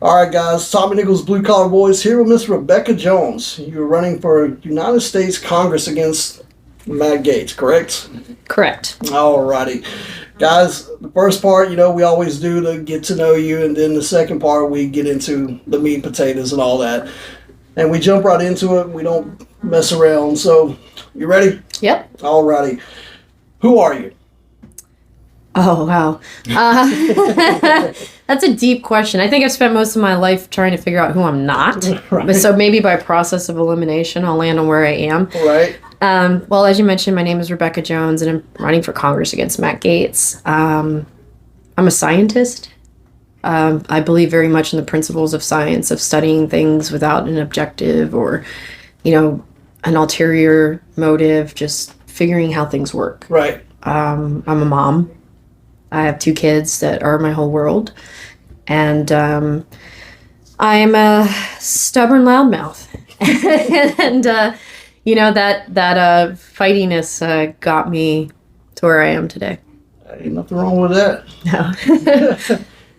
All right, guys. Tommy Nichols, Blue Collar Boys, here with Miss Rebekah Jones. You're running for United States Congress against Matt Gaetz, correct? Correct. All righty. Guys, the first part, we always do to get to know you, and then the second part, we get into the meat and potatoes and all that. And we jump right into it. We don't mess around. So, you ready? Yep. All righty. Who are you? Oh, wow. That's a deep question. I think I've spent most of my life trying to figure out who I'm not. Right. But so maybe by process of elimination, I'll land on where I am. Right. Well, as you mentioned, my name is Rebekah Jones, and I'm running for Congress against Matt Gaetz. I'm a scientist. I believe very much in the principles of science, of studying things without an objective or, an ulterior motive, just figuring how things work. Right. I'm a mom. I have 2 kids that are my whole world. And I'm a stubborn loudmouth. And, that fightiness got me to where I am today. Ain't nothing wrong with that. No.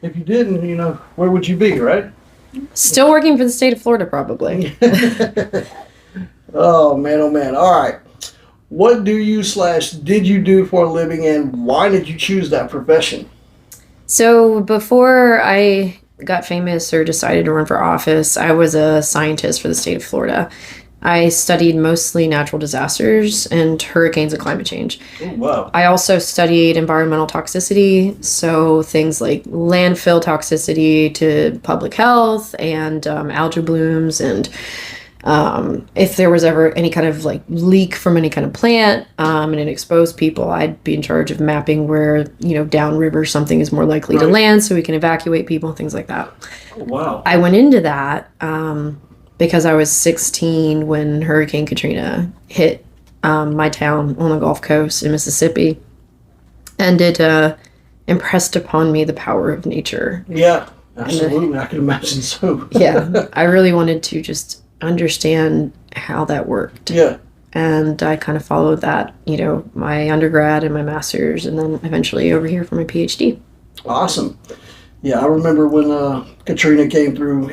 If you didn't, where would you be, right? Still working for the state of Florida, probably. Oh, man. All right. What do you / did you do for a living, and why did you choose that profession? So before I got famous or decided to run for office, I was a scientist for the state of Florida. I studied mostly natural disasters and hurricanes and climate change. Oh, wow. I also studied environmental toxicity, so things like landfill toxicity to public health and algae blooms, and if there was ever any kind of leak from any kind of plant and it exposed people, I'd be in charge of mapping where, downriver something is more likely to land so we can evacuate people, things like that. Oh, wow. I went into that because I was 16 when Hurricane Katrina hit my town on the Gulf Coast in Mississippi. And it impressed upon me the power of nature. Yeah, absolutely. I can imagine so. Yeah, I really wanted to just understand how that worked. Yeah. And I kind of followed that, my undergrad and my master's, and then eventually over here for my PhD. Awesome. Yeah, I remember when Katrina came through,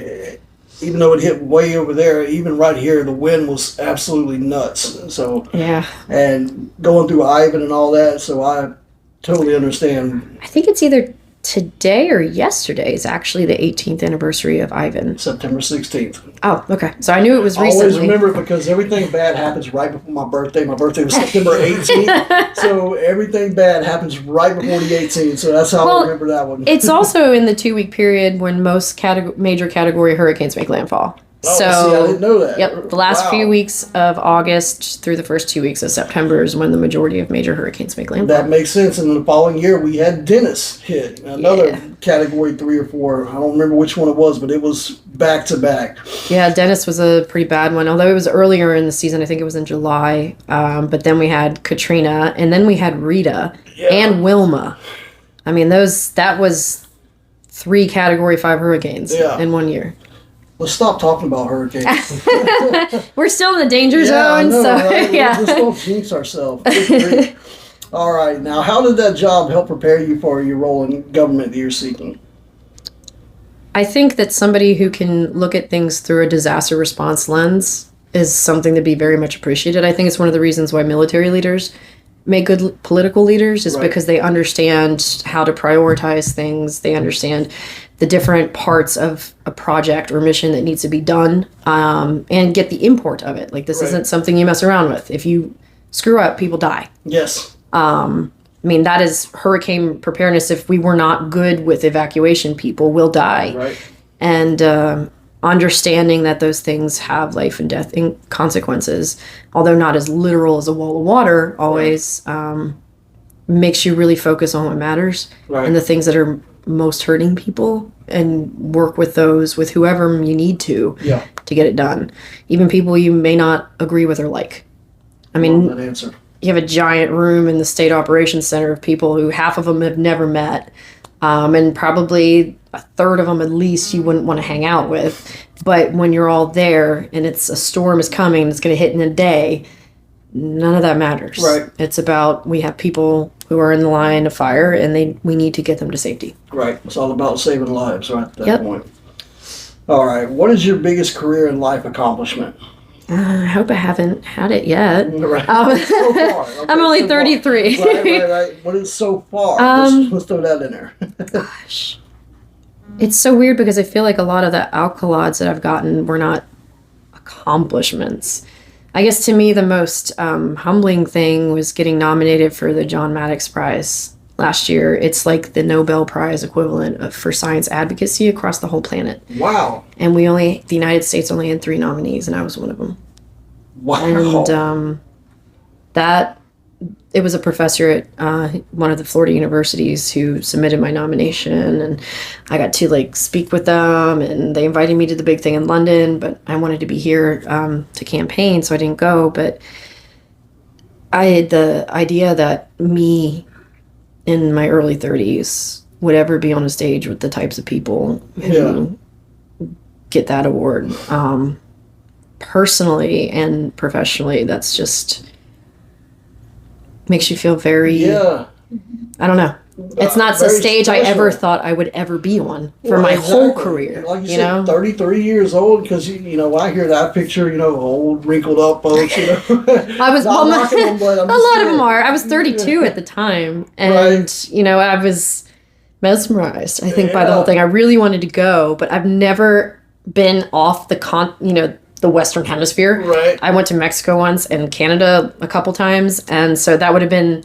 even though it hit way over there, even right here, the wind was absolutely nuts. So, yeah. And going through Ivan and all that, so I totally understand. I think it's either today or yesterday is actually the 18th anniversary of Ivan. September 16th. Oh, okay. So I knew it was I recently. always remember it because everything bad happens right before my birthday. My birthday was September 18th. So everything bad happens right before the 18th. So that's how I remember that one. It's also in the 2-week period when most major category hurricanes make landfall. Oh, so, see, I didn't know that. Yep. The last few weeks of August through the first 2 weeks of September is when the majority of major hurricanes make landfall. That makes sense. And the following year, we had Dennis hit another category 3 or 4. I don't remember which one it was, but it was back to back. Yeah, Dennis was a pretty bad one. Although it was earlier in the season, I think it was in July. But then we had Katrina, and then we had Rita and Wilma. I mean, that was 3 category 5 hurricanes in 1 year. Let's stop talking about hurricanes. We're still in the danger zone, I know, so right? Let's don't jinx ourselves. All right, now how did that job help prepare you for your role in government that you're seeking? I think that somebody who can look at things through a disaster response lens is something to be very much appreciated. I think it's one of the reasons why military leaders make good political leaders is because they understand how to prioritize things. They understand the different parts of a project or mission that needs to be done, and get the import of it. Like, this isn't something you mess around with. If you screw up, people die. Yes. I mean, that is hurricane preparedness. If we were not good with evacuation, people will die. Right. And understanding that those things have life and death consequences, although not as literal as a wall of water, always makes you really focus on what matters and the things that are most hurting people, and work with whoever you need to get it done. Even people you may not agree with or like. I mean, that answer. You have a giant room in the state operations center of people who half of them have never met, and probably a third of them at least you wouldn't want to hang out with. But when you're all there and a storm is coming, it's going to hit in a day, none of that matters. Right. It's about, we have people who are in the line of fire, and we need to get them to safety. Right. It's all about saving lives, right, at that point. All right. What is your biggest career and life accomplishment? I hope I haven't had it yet. Right. So far. Okay, I'm only so 33. Far. Right. What is so far? Let's throw that in there. Gosh. It's so weird because I feel like a lot of the accolades that I've gotten were not accomplishments. I guess to me the most humbling thing was getting nominated for the John Maddox Prize last year. It's like the Nobel Prize equivalent for science advocacy across the whole planet. Wow. And the United States only had 3 nominees, and I was one of them. Wow. And it was a professor at one of the Florida universities who submitted my nomination, and I got to like speak with them, and they invited me to the big thing in London, but I wanted to be here to campaign, so I didn't go. But I had the idea that me in my early 30s would ever be on a stage with the types of people who get that award. Personally and professionally, that's just makes you feel very I don't know. It's not the stage special. I ever thought I would ever be on for my whole career. Like you said, 33 years old, because I hear that picture, old wrinkled up folks. I was a lot of them are. I was 32 at the time, and I was mesmerized. I think by the whole thing. I really wanted to go, but I've never been off the Western Hemisphere. Right. I went to Mexico once and Canada a couple times, and so that would have been,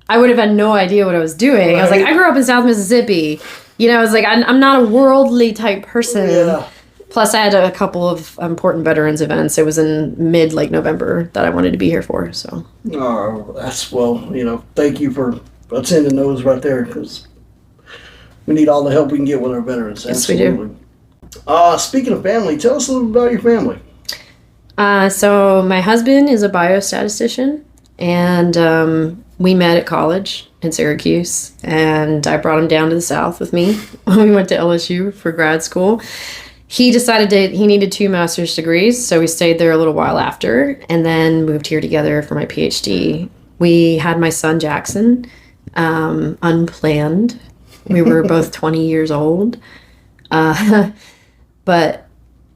I would have had no idea what I was doing. Right. I was like, I grew up in South Mississippi. I was like, I'm not a worldly type person. Yeah. Plus, I had a couple of important veterans events. It was in late November that I wanted to be here for. So. Oh, thank you for attending those right there, because we need all the help we can get with our veterans. Yes, Absolutely. we do. Speaking of family, tell us a little about your family. So my husband is a biostatistician, and we met at college in Syracuse, and I brought him down to the South with me when we went to LSU for grad school. He decided he needed 2 master's degrees, so we stayed there a little while after, and then moved here together for my PhD. We had my son Jackson, unplanned. We were both 20 years old. But,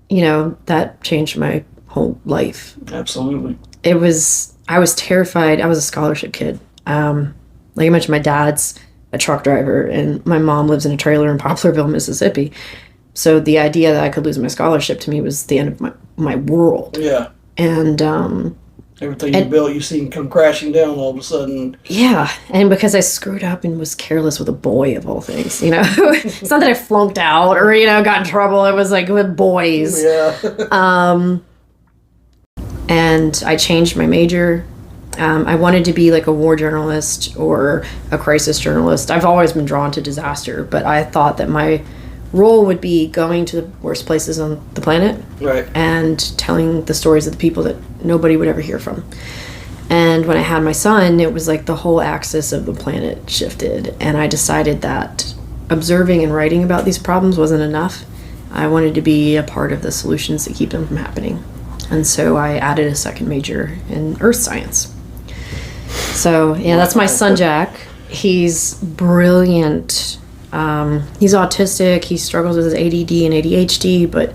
that changed my whole life. Absolutely. I was terrified. I was a scholarship kid. Like I mentioned, my dad's a truck driver, and my mom lives in a trailer in Poplarville, Mississippi. So the idea that I could lose my scholarship to me was the end of my world. Yeah. And everything you built, you seen come crashing down all of a sudden. Yeah, and because I screwed up and was careless with a boy of all things, It's not that I flunked out or, got in trouble. It was like with boys. Yeah. And I changed my major. I wanted to be like a war journalist or a crisis journalist. I've always been drawn to disaster, but I thought that my role would be going to the worst places on the planet, right, and telling the stories of the people that nobody would ever hear from. And when I had my son, it was like the whole axis of the planet shifted, and I decided that observing and writing about these problems wasn't enough. I wanted to be a part of the solutions that keep them from happening. And so I added a second major in earth science. So that's my son Jack. He's brilliant. He's autistic. He struggles with his ADD and ADHD, but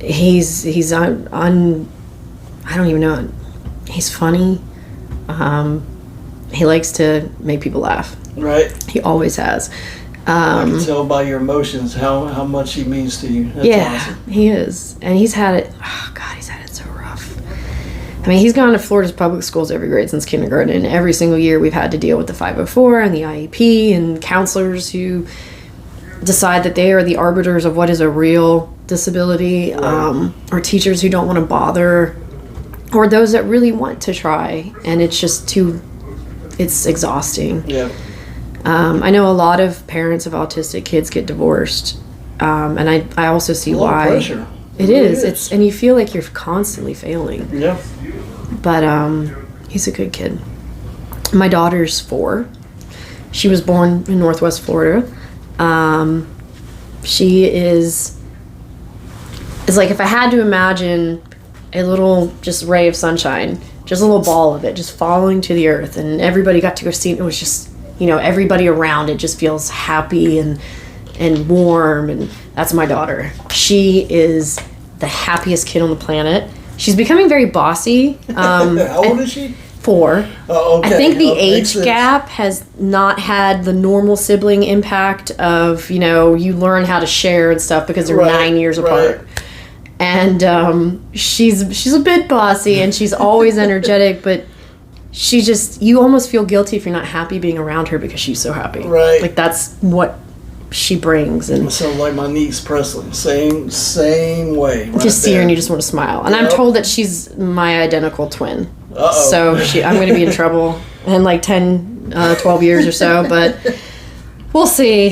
he's on I don't even know. He's funny. He likes to make people laugh. Right. He always has. I can tell by your emotions how much he means to you. That's awesome. He is. And he's had it, he's had it so rough. I mean, he's gone to Florida's public schools every grade since kindergarten, and every single year we've had to deal with the 504 and the IEP and counselors who decide that they are the arbiters of what is a real disability, or teachers who don't want to bother, or those that really want to try, and it's just it's exhausting. Yeah. I know a lot of parents of autistic kids get divorced, and I also see why. Pressure. It is. And you feel like you're constantly failing. Yeah. But he's a good kid. My daughter's 4. She was born in Northwest Florida. She is like, if I had to imagine a little just ray of sunshine, just a little ball of it, just falling to the earth, and everybody got to go see it. It was just, everybody around it just feels happy and and warm, and that's my daughter. She is the happiest kid on the planet. She's becoming very bossy. How old is she? 4. Oh, okay. I think the Makes age sense. gap has not had the normal sibling impact of, you know, you learn how to share and stuff because they're 9 years apart. And she's a bit bossy, and she's always energetic, but she just, you almost feel guilty if you're not happy being around her because she's so happy. Right. Like, that's what she brings. And Sounds like my niece Presley. Same way. Right just see her there. and you just want to smile. And I'm Yep. told that she's my identical twin. Uh-oh. So I'm going to be in trouble in like 10, 12 years or so. But we'll see.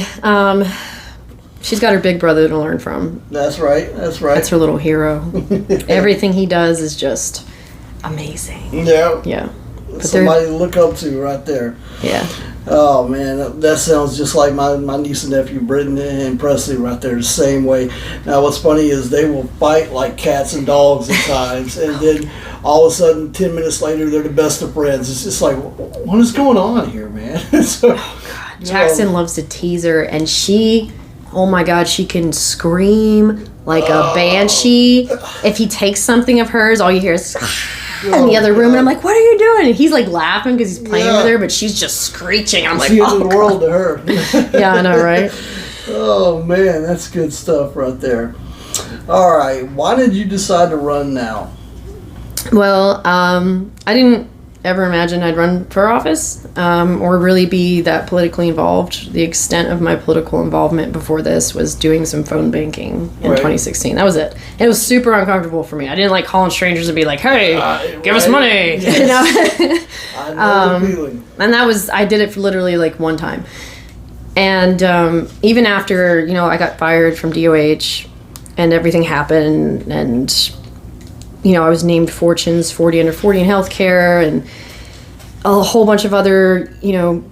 She's got her big brother to learn from. That's right. That's right. That's her little hero. Everything he does is just amazing. Yeah. Yeah. But Somebody to look up to right there. yeah. Oh man, that sounds just like my niece and nephew Britton and Presley right there, the same way. Now what's funny is they will fight like cats and dogs at times, and then all of a sudden 10 minutes later they're the best of friends. It's just like, what is going on here, man? So, Jackson loves to tease her, and she, oh my God, she can scream like a banshee. If he takes something of hers, all you hear is in the other room, and I'm like, what are you doing? And he's like laughing because he's playing with her, but she's just screeching. I'm like, the end oh, of the world to her. yeah, I know, right? Oh man, that's good stuff right there. All right, why did you decide to run now? Well, I didn't ever imagine I'd run for office or really be that politically involved. The extent of my political involvement before this was doing some phone banking in 2016. That was it. And it was super uncomfortable for me. I didn't like calling strangers and be like, hey, give us money. Yes. You know? I know the feeling. And I did it for literally like one time. And even after, you know, I got fired from DOH and everything happened, and you know, I was named Fortune's 40 under 40 in healthcare and a whole bunch of other, you know,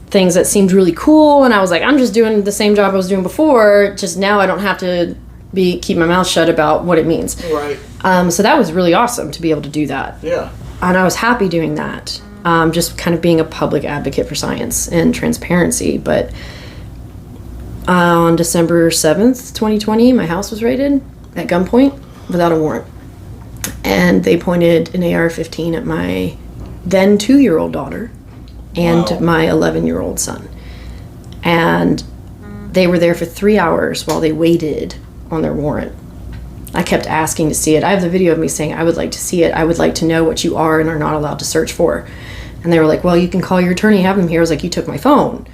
things that seemed really cool. And I was like, I'm just doing the same job I was doing before. Just now I don't have to keep my mouth shut about what it means. Right. So that was really awesome to be able to do that. Yeah. And I was happy doing that. Just kind of being a public advocate for science and transparency. But on December 7th, 2020, my house was raided at gunpoint without a warrant. And they pointed an AR-15 at my then 2-year-old daughter and my 11-year-old son. And they were there for 3 hours while they waited on their warrant. I kept asking to see it. I have the video of me saying, I would like to see it. I would like to know what you are and are not allowed to search for. And they were like, well, you can call your attorney, have him here. I was like, you took my phone.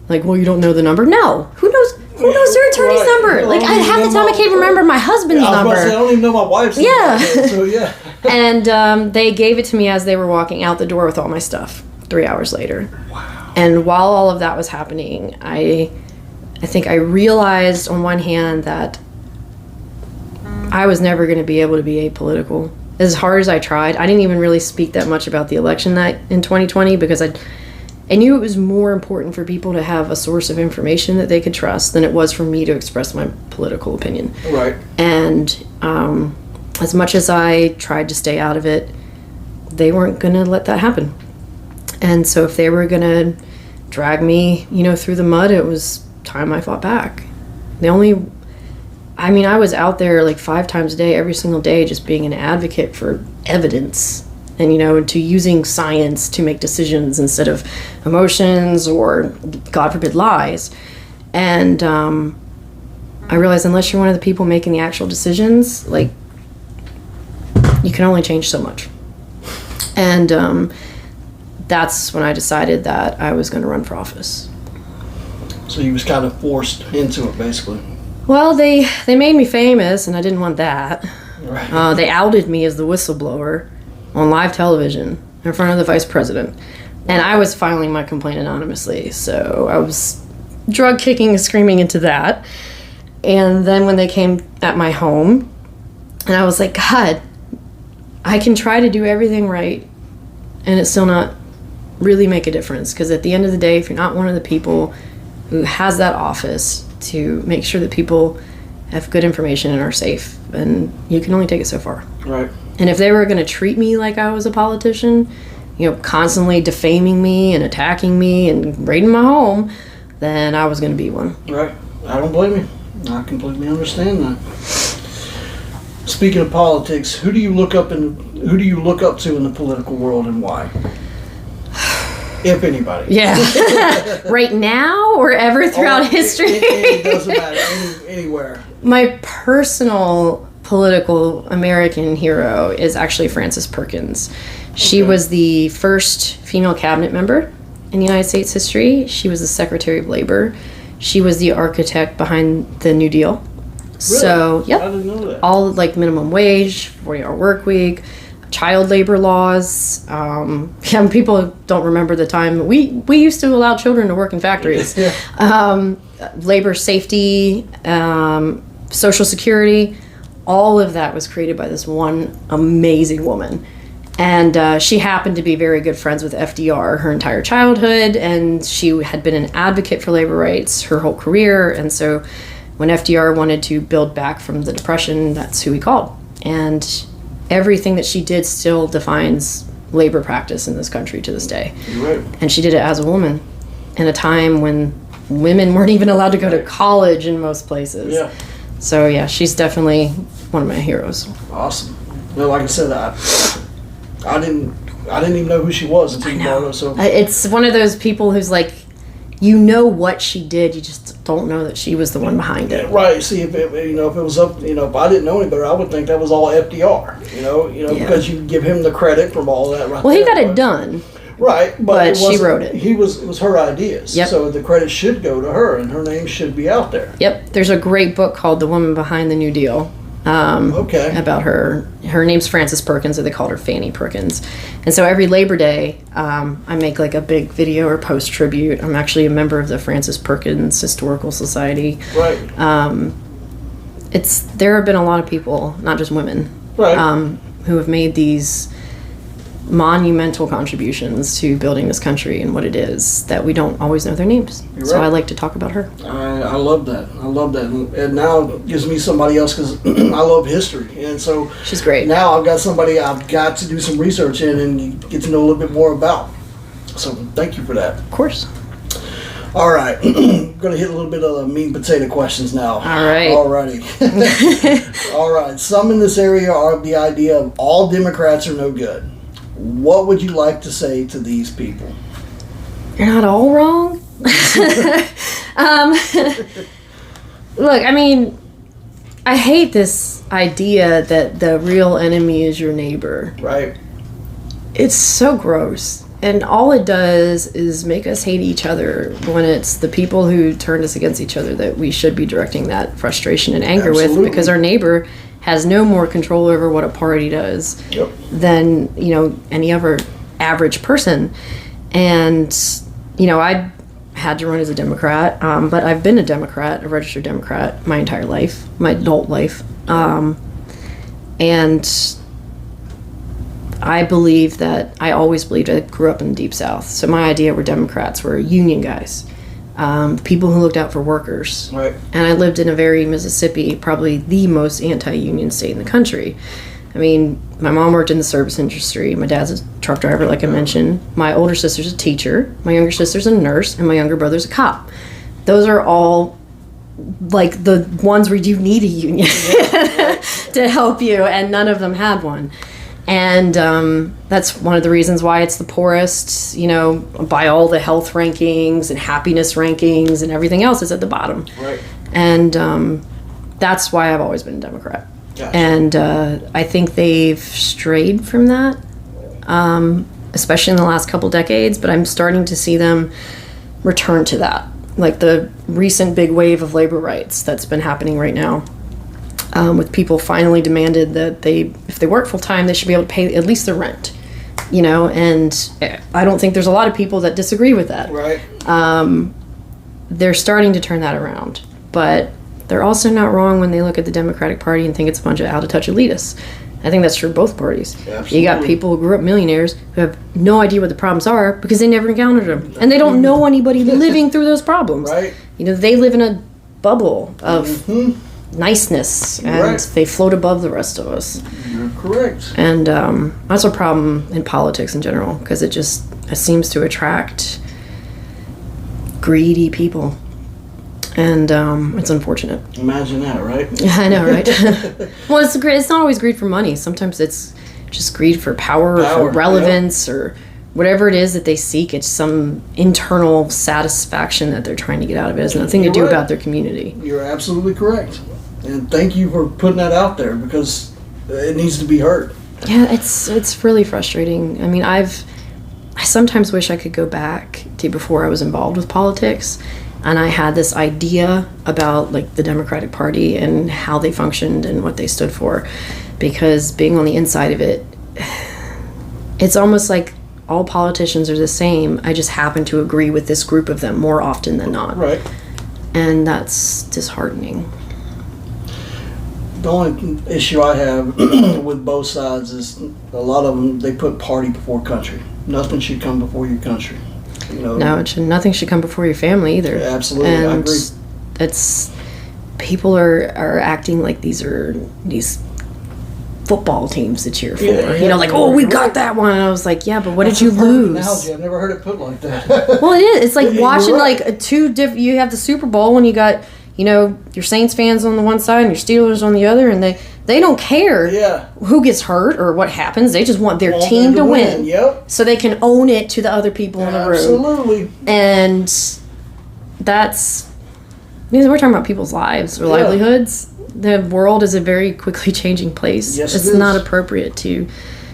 Like, well, you don't know the number? No. Who knows their attorney's number? Like, half the time I can't remember my husband's number. I don't even know my wife's number. So, yeah. And they gave it to me as they were walking out the door with all my stuff 3 hours later. Wow. And while all of that was happening, I think I realized on one hand that I was never going to be able to be apolitical. As hard as I tried, I didn't even really speak that much about the election night in 2020 because I knew it was more important for people to have a source of information that they could trust than it was for me to express my political opinion. Right. And as much as I tried to stay out of it, they weren't going to let that happen. And so if they were going to drag me, you know, through the mud, it was time I fought back. I was out there like 5 times a day, every single day, just being an advocate for evidence and, you know, to using science to make decisions instead of emotions or, God forbid, lies. And I realized unless you're one of the people making the actual decisions, like, you can only change so much. And that's when I decided that I was going to run for office. So you was kind of forced into it, basically. Well, they made me famous, and I didn't want that. Right. They outed me as the whistleblower on live television in front of the vice president. And I was filing my complaint anonymously, so I was drug kicking and screaming into that. And then when they came at my home, and I was like, God, I can try to do everything right, and it still not really make a difference. Because at the end of the day, if you're not one of the people who has that office to make sure that people have good information and are safe, and you can only take it so far. Right. And if they were going to treat me like I was a politician, you know, constantly defaming me and attacking me and raiding my home, then I was going to be one. Right. I don't blame you. I completely understand that. Speaking of politics, who do you look up to in the political world, and why? If anybody. Yeah. Right now or ever throughout history? It doesn't matter. Anywhere. My personal political American hero is actually Frances Perkins. She was the first female cabinet member in United States history. She was the Secretary of Labor. She was the architect behind the New Deal. Really? So, yep. I didn't know that. All like minimum wage, 40-hour work week, child labor laws. People don't remember the time we used to allow children to work in factories. Yeah. Labor safety, Social Security, all of that was created by this one amazing woman. And she happened to be very good friends with FDR her entire childhood, and she had been an advocate for labor rights her whole career. And so when FDR wanted to build back from the Depression, that's who he called. And everything that she did still defines labor practice in this country to this day. You're right. And she did it as a woman in a time when women weren't even allowed to go to college in most places. Yeah. So yeah, she's definitely one of my heroes. Awesome. No, like I said, I didn't even know who she was until you brought her. So It's one of those people who's like, you know what she did, you just don't know that she was the one behind it. Right. See, if it was up, if I didn't know any better, I would think that was all FDR. Yeah. Because you give him the credit from all that. Right. Well, he there, got it done. Right, But she wrote it. It was her ideas. Yep. So the credit should go to her, and her name should be out there. Yep. There's a great book called The Woman Behind the New Deal. Okay. About her. Her name's Frances Perkins, or they called her Fannie Perkins. And so every Labor Day, I make like a big video or post tribute. I'm actually a member of the Frances Perkins Historical Society. Right. There have been a lot of people, not just women, Right. who have made these monumental contributions to building this country and what it is that we don't always know their names. You're So right. I like to talk about her. I love that. And now it gives me somebody else because I love history, and so She's great. now I've got somebody I've got to do some research in and get to know a little bit more about. So thank you for that. Of course. All right, I'm gonna hit a little bit of the meat and potato questions now. All right. Alrighty. All right. Some in this area are of the idea of all Democrats are no good. What would you like to say to these people? You're not all wrong. Look, I mean, I hate this idea that the real enemy is your neighbor. Right. It's so gross. And all it does is make us hate each other when it's the people who turned us against each other that we should be directing that frustration and anger Absolutely. with, because our neighbor has no more control over what a party does Yep. than, any other average person. And, I had to run as a Democrat, but I've been a registered Democrat my entire life, my adult life. And I always believed I grew up in the Deep South. So my idea were Democrats were union guys, people who looked out for workers. Right. And I lived in a very Mississippi, probably the most anti-union state in the country. I mean, my mom worked in the service industry. My dad's a truck driver, like I mentioned. My older sister's a teacher. My younger sister's a nurse. And my younger brother's a cop. Those are all like the ones where you need a union to help you, and none of them had one. And that's one of the reasons why it's the poorest, by all the health rankings and happiness rankings and everything else is at the bottom. Right. And that's why I've always been a Democrat. Gotcha. And I think they've strayed from that, especially in the last couple decades, but I'm starting to see them return to that. Like the recent big wave of labor rights that's been happening right now. With people finally demanded that if they work full time, they should be able to pay at least their rent, and I don't think there's a lot of people that disagree with that. Right. They're starting to turn that around, but they're also not wrong when they look at the Democratic Party and think it's a bunch of out-of-touch elitists. I think that's true of both parties. Absolutely. You got people who grew up millionaires who have no idea what the problems are because they never encountered them, and they don't know anybody living through those problems. Right. They live in a bubble of niceness, and Right. they float above the rest of us. You're correct. And that's a problem in politics in general, because it seems to attract greedy people. And it's unfortunate. Imagine that, right? I know, right? Well, it's great. It's not always greed for money. Sometimes it's just greed for power or for relevance or whatever it is that they seek. It's some internal satisfaction that they're trying to get out of it. It has nothing to do about their community. You're absolutely correct. And thank you for putting that out there because it needs to be heard. Yeah, it's really frustrating. I mean, I sometimes wish I could go back to before I was involved with politics. And I had this idea about like the Democratic Party and how they functioned and what they stood for, because being on the inside of it, it's almost like all politicians are the same. I just happen to agree with this group of them more often than not. Right. And that's disheartening. The only issue I have with both sides is a lot of them, they put party before country. Nothing should come before your country. You know, no, nothing should come before your family either. Yeah, absolutely, and I agree. It's people are acting like these football teams to cheer for. You know, like, oh, we got that one. And I was like, yeah, but what did you lose? Analogy. I've never heard it put like that. Well, it is. It's like watching like two different. You have the Super Bowl and you got, you know, your Saints fans on the one side and your Steelers on the other, and they don't care who gets hurt or what happens. They just want their team to win. Yep. So they can own it to the other people in the room. Absolutely. And that's, because we're talking about people's lives or livelihoods. The world is a very quickly changing place. Yes, it's not appropriate to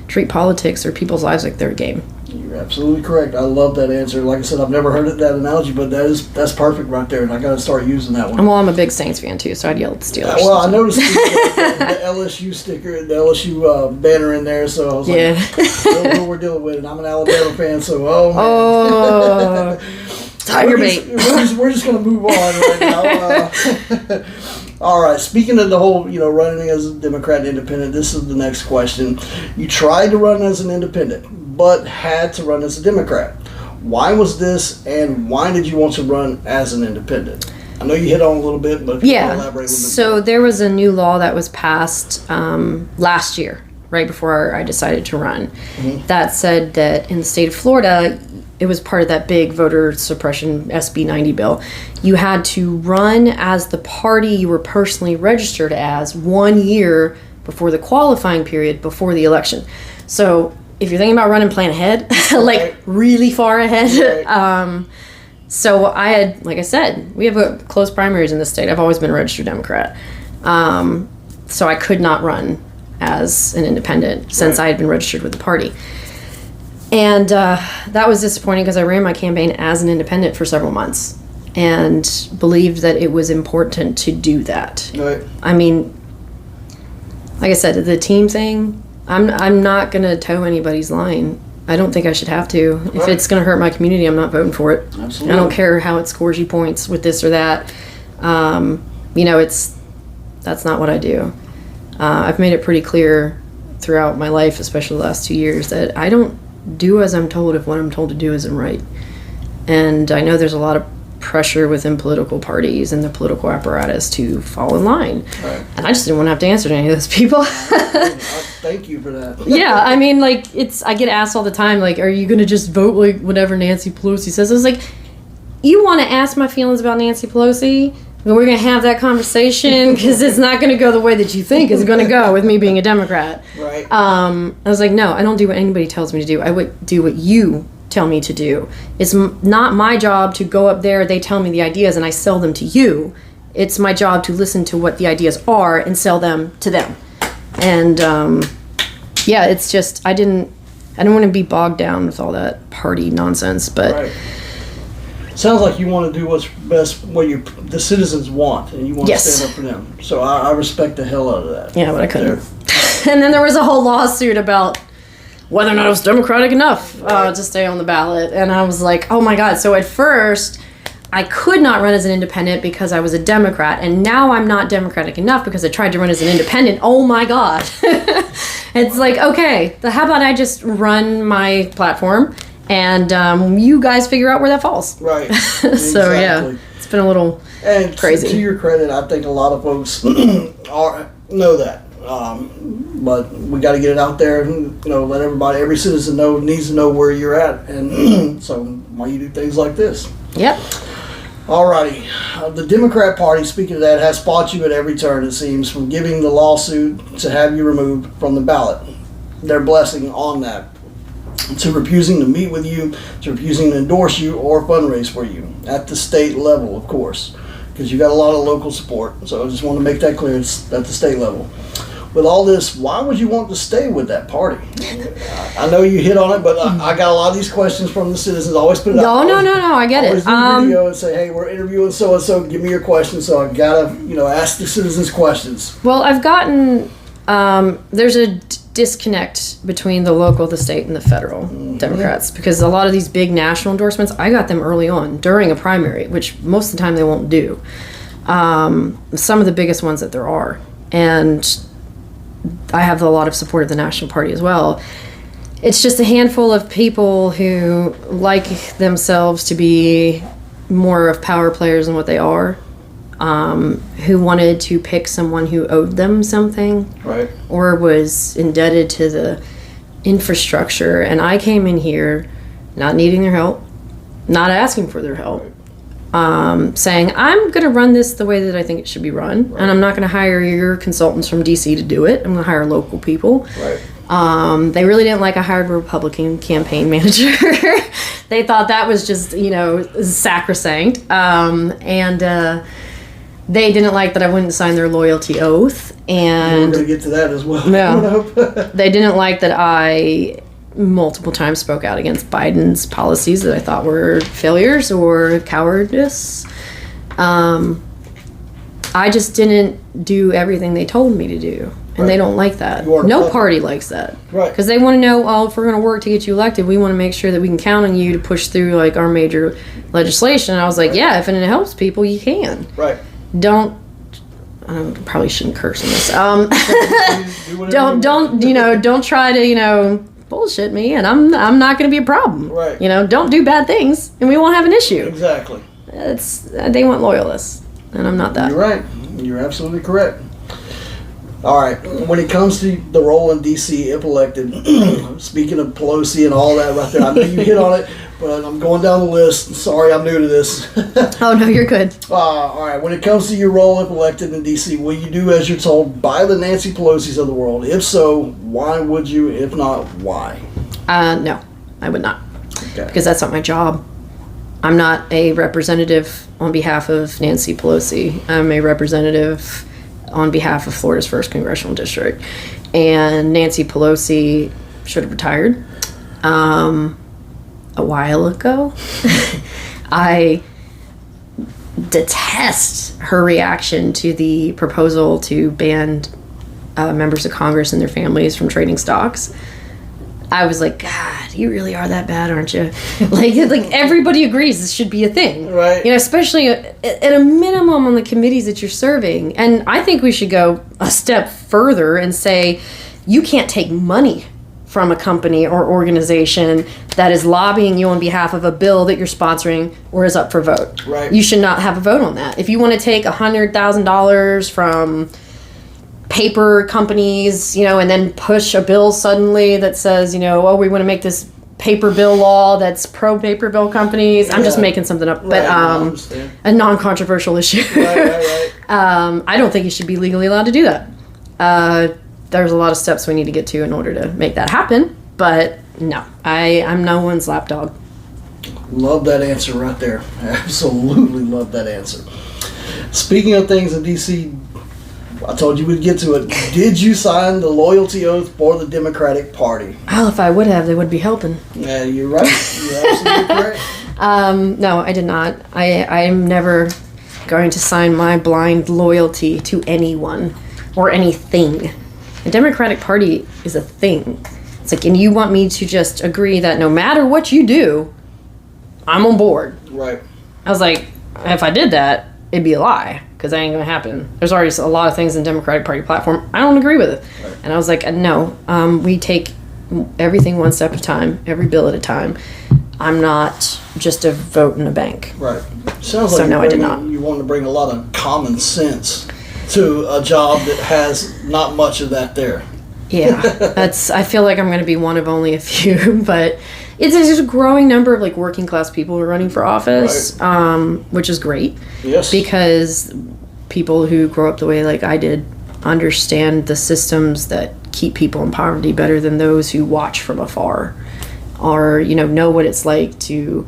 treat politics or people's lives like they're a game. You're absolutely correct. I love that answer. Like I said, I've never heard that analogy, but that's perfect right there, and I got to start using that one. Well, I'm a big Saints fan too, so I'd yell at the Steelers. Well, I noticed the LSU sticker, the LSU banner in there, so I was like, who we're dealing with, and I'm an Alabama fan, so man. Tiger bait. We're just going to move on right now. All right. Speaking of the whole, running as a Democrat and independent, this is the next question. You tried to run as an independent, but had to run as a Democrat. Why was this, and why did you want to run as an independent? I know you hit on a little bit, but elaborate a little bit. So there was a new law that was passed last year, right before I decided to run, that said that in the state of Florida, it was part of that big voter suppression SB 90 bill. You had to run as the party you were personally registered as 1 year before the qualifying period before the election. So if you're thinking about running, plan ahead, like really far ahead. Right. So I had, like I said, we have close primaries in this state. I've always been a registered Democrat. So I could not run as an independent since I had been registered with the party. And that was disappointing because I ran my campaign as an independent for several months and believed that it was important to do that. Right. I mean, like I said, the team thing, I'm not going to toe anybody's line. I don't think I should have to. Right. If it's going to hurt my community, I'm not voting for it. Absolutely. I don't care how it scores you points with this or that. That's not what I do. I've made it pretty clear throughout my life, especially the last 2 years, that I don't do as I'm told if what I'm told to do isn't right. And I know there's a lot of pressure within political parties and the political apparatus to fall in line. Right. And I just didn't want to have to answer to any of those people. Thank you for that. Yeah, I mean, like, I get asked all the time, like, are you going to just vote like whatever Nancy Pelosi says? I was like, you want to ask my feelings about Nancy Pelosi? Then we're going to have that conversation because it's not going to go the way that you think it's going to go with me being a Democrat. Right. I was like, no, I don't do what anybody tells me to do. I would do what you tell me to do. It's not my job to go up there, they tell me the ideas, and I sell them to you. It's my job to listen to what the ideas are and sell them to them. And, it's just, I didn't want to be bogged down with all that party nonsense, but... Right. Sounds like you want to do what's best, what the citizens want, and you want to stand up for them. So I respect the hell out of that. Yeah, but I couldn't. And then there was a whole lawsuit about whether or not it was democratic enough to stay on the ballot. And I was like, oh my God. So at first, I could not run as an independent because I was a Democrat. And now I'm not democratic enough because I tried to run as an independent. Oh my God. It's like, okay, how about I just run my platform and you guys figure out where that falls. Right. So yeah, it's been a little crazy. To your credit, I think a lot of folks know that. But we got to get it out there and let every citizen needs to know where you're at, and so why you do things like this. Yep. Alrighty. The Democrat Party, speaking of that, has fought you at every turn, it seems, from giving the lawsuit to have you removed from the ballot. Their blessing on that. To refusing to meet with you, to refusing to endorse you or fundraise for you. At the state level, of course. Because you got a lot of local support. So I just want to make that clear. It's at the state level. With all this, why would you want to stay with that party? I know you hit on it, but I got a lot of these questions from the citizens. I always put it out. No, I get it. Always do a video and say, hey, we're interviewing so-and-so, give me your questions. So I got to, ask the citizens questions. Well, I've gotten, there's a disconnect between the local, the state, and the federal Democrats, because a lot of these big national endorsements, I got them early on during a primary, which most of the time they won't do. Some of the biggest ones that there are. And I have a lot of support of the National Party as well. It's just a handful of people who like themselves to be more of power players than what they are, who wanted to pick someone who owed them something, right, or was indebted to the infrastructure. And I came in here not needing their help, not asking for their help. Saying, I'm going to run this the way that I think it should be run, and I'm not going to hire your consultants from DC to do it. I'm going to hire local people. Right. They really didn't like I hired a Republican campaign manager. They thought that was just, sacrosanct. And they didn't like that I wouldn't sign their loyalty oath. And we're going to get to that as well. No. They didn't like that I multiple times spoke out against Biden's policies that I thought were failures or cowardice. I just didn't do everything they told me to do. And right. They don't like that. No party likes that. Right. Because they want to know, well, if we're going to work to get you elected, we want to make sure that we can count on you to push through like our major legislation. And I was like, yeah, if it helps people, you can. Right. Probably shouldn't curse on this. Don't try to, bullshit me, and I'm not going to be a problem. Right. Don't do bad things, and we won't have an issue. Exactly. They want loyalists, and I'm not that. You're right. You're absolutely correct. All right. When it comes to the role in D.C. if elected, speaking of Pelosi and all that right there, I know you hit on it, but I'm going down the list. Sorry, I'm new to this. Oh, no, you're good. All right. When it comes to your role if elected in D.C., will you do as you're told by the Nancy Pelosi's of the world? If so, why would you? If not, why? No, I would not. Okay. Because that's not my job. I'm not a representative on behalf of Nancy Pelosi. I'm a representative on behalf of Florida's 1st Congressional District. And Nancy Pelosi should have retired a while ago. I detest her reaction to the proposal to ban members of Congress and their families from trading stocks. I was like, God, you really are that bad, aren't you? like everybody agrees this should be a thing. Right. Especially at a minimum on the committees that you're serving. And I think we should go a step further and say, you can't take money from a company or organization that is lobbying you on behalf of a bill that you're sponsoring or is up for vote. Right. You should not have a vote on that. If you want to take $100,000 from paper companies, and then push a bill suddenly that says, we want to make this paper bill law that's pro paper bill companies. Yeah. I'm just making something up, but a non-controversial issue. Right. I don't think you should be legally allowed to do that. There's a lot of steps we need to get to in order to make that happen, but no, I'm no one's lapdog. Love that answer right there. Absolutely love that answer. Speaking of things in D.C., I told you we'd get to it. Did you sign the loyalty oath for the Democratic Party? Well, if I would have, they would be helping. Yeah, you're right. You're absolutely correct. No, I did not. I am never going to sign my blind loyalty to anyone or anything. The Democratic Party is a thing. It's like, and you want me to just agree that no matter what you do, I'm on board. Right. I was like, if I did that, it'd be a lie, because that ain't going to happen. There's already a lot of things in the Democratic Party platform. I don't agree with it. Right. And I was like, no, we take everything one step at a time, every bill at a time. I'm not just a vote in a bank. Right. Sounds like so no, I did not. You want to bring a lot of common sense to a job that has not much of that there. Yeah, I feel like I'm going to be one of only a few, but it's a growing number of like working class people who are running for office, which is great. Yes. Because people who grow up the way like I did understand the systems that keep people in poverty better than those who watch from afar, or know what it's like to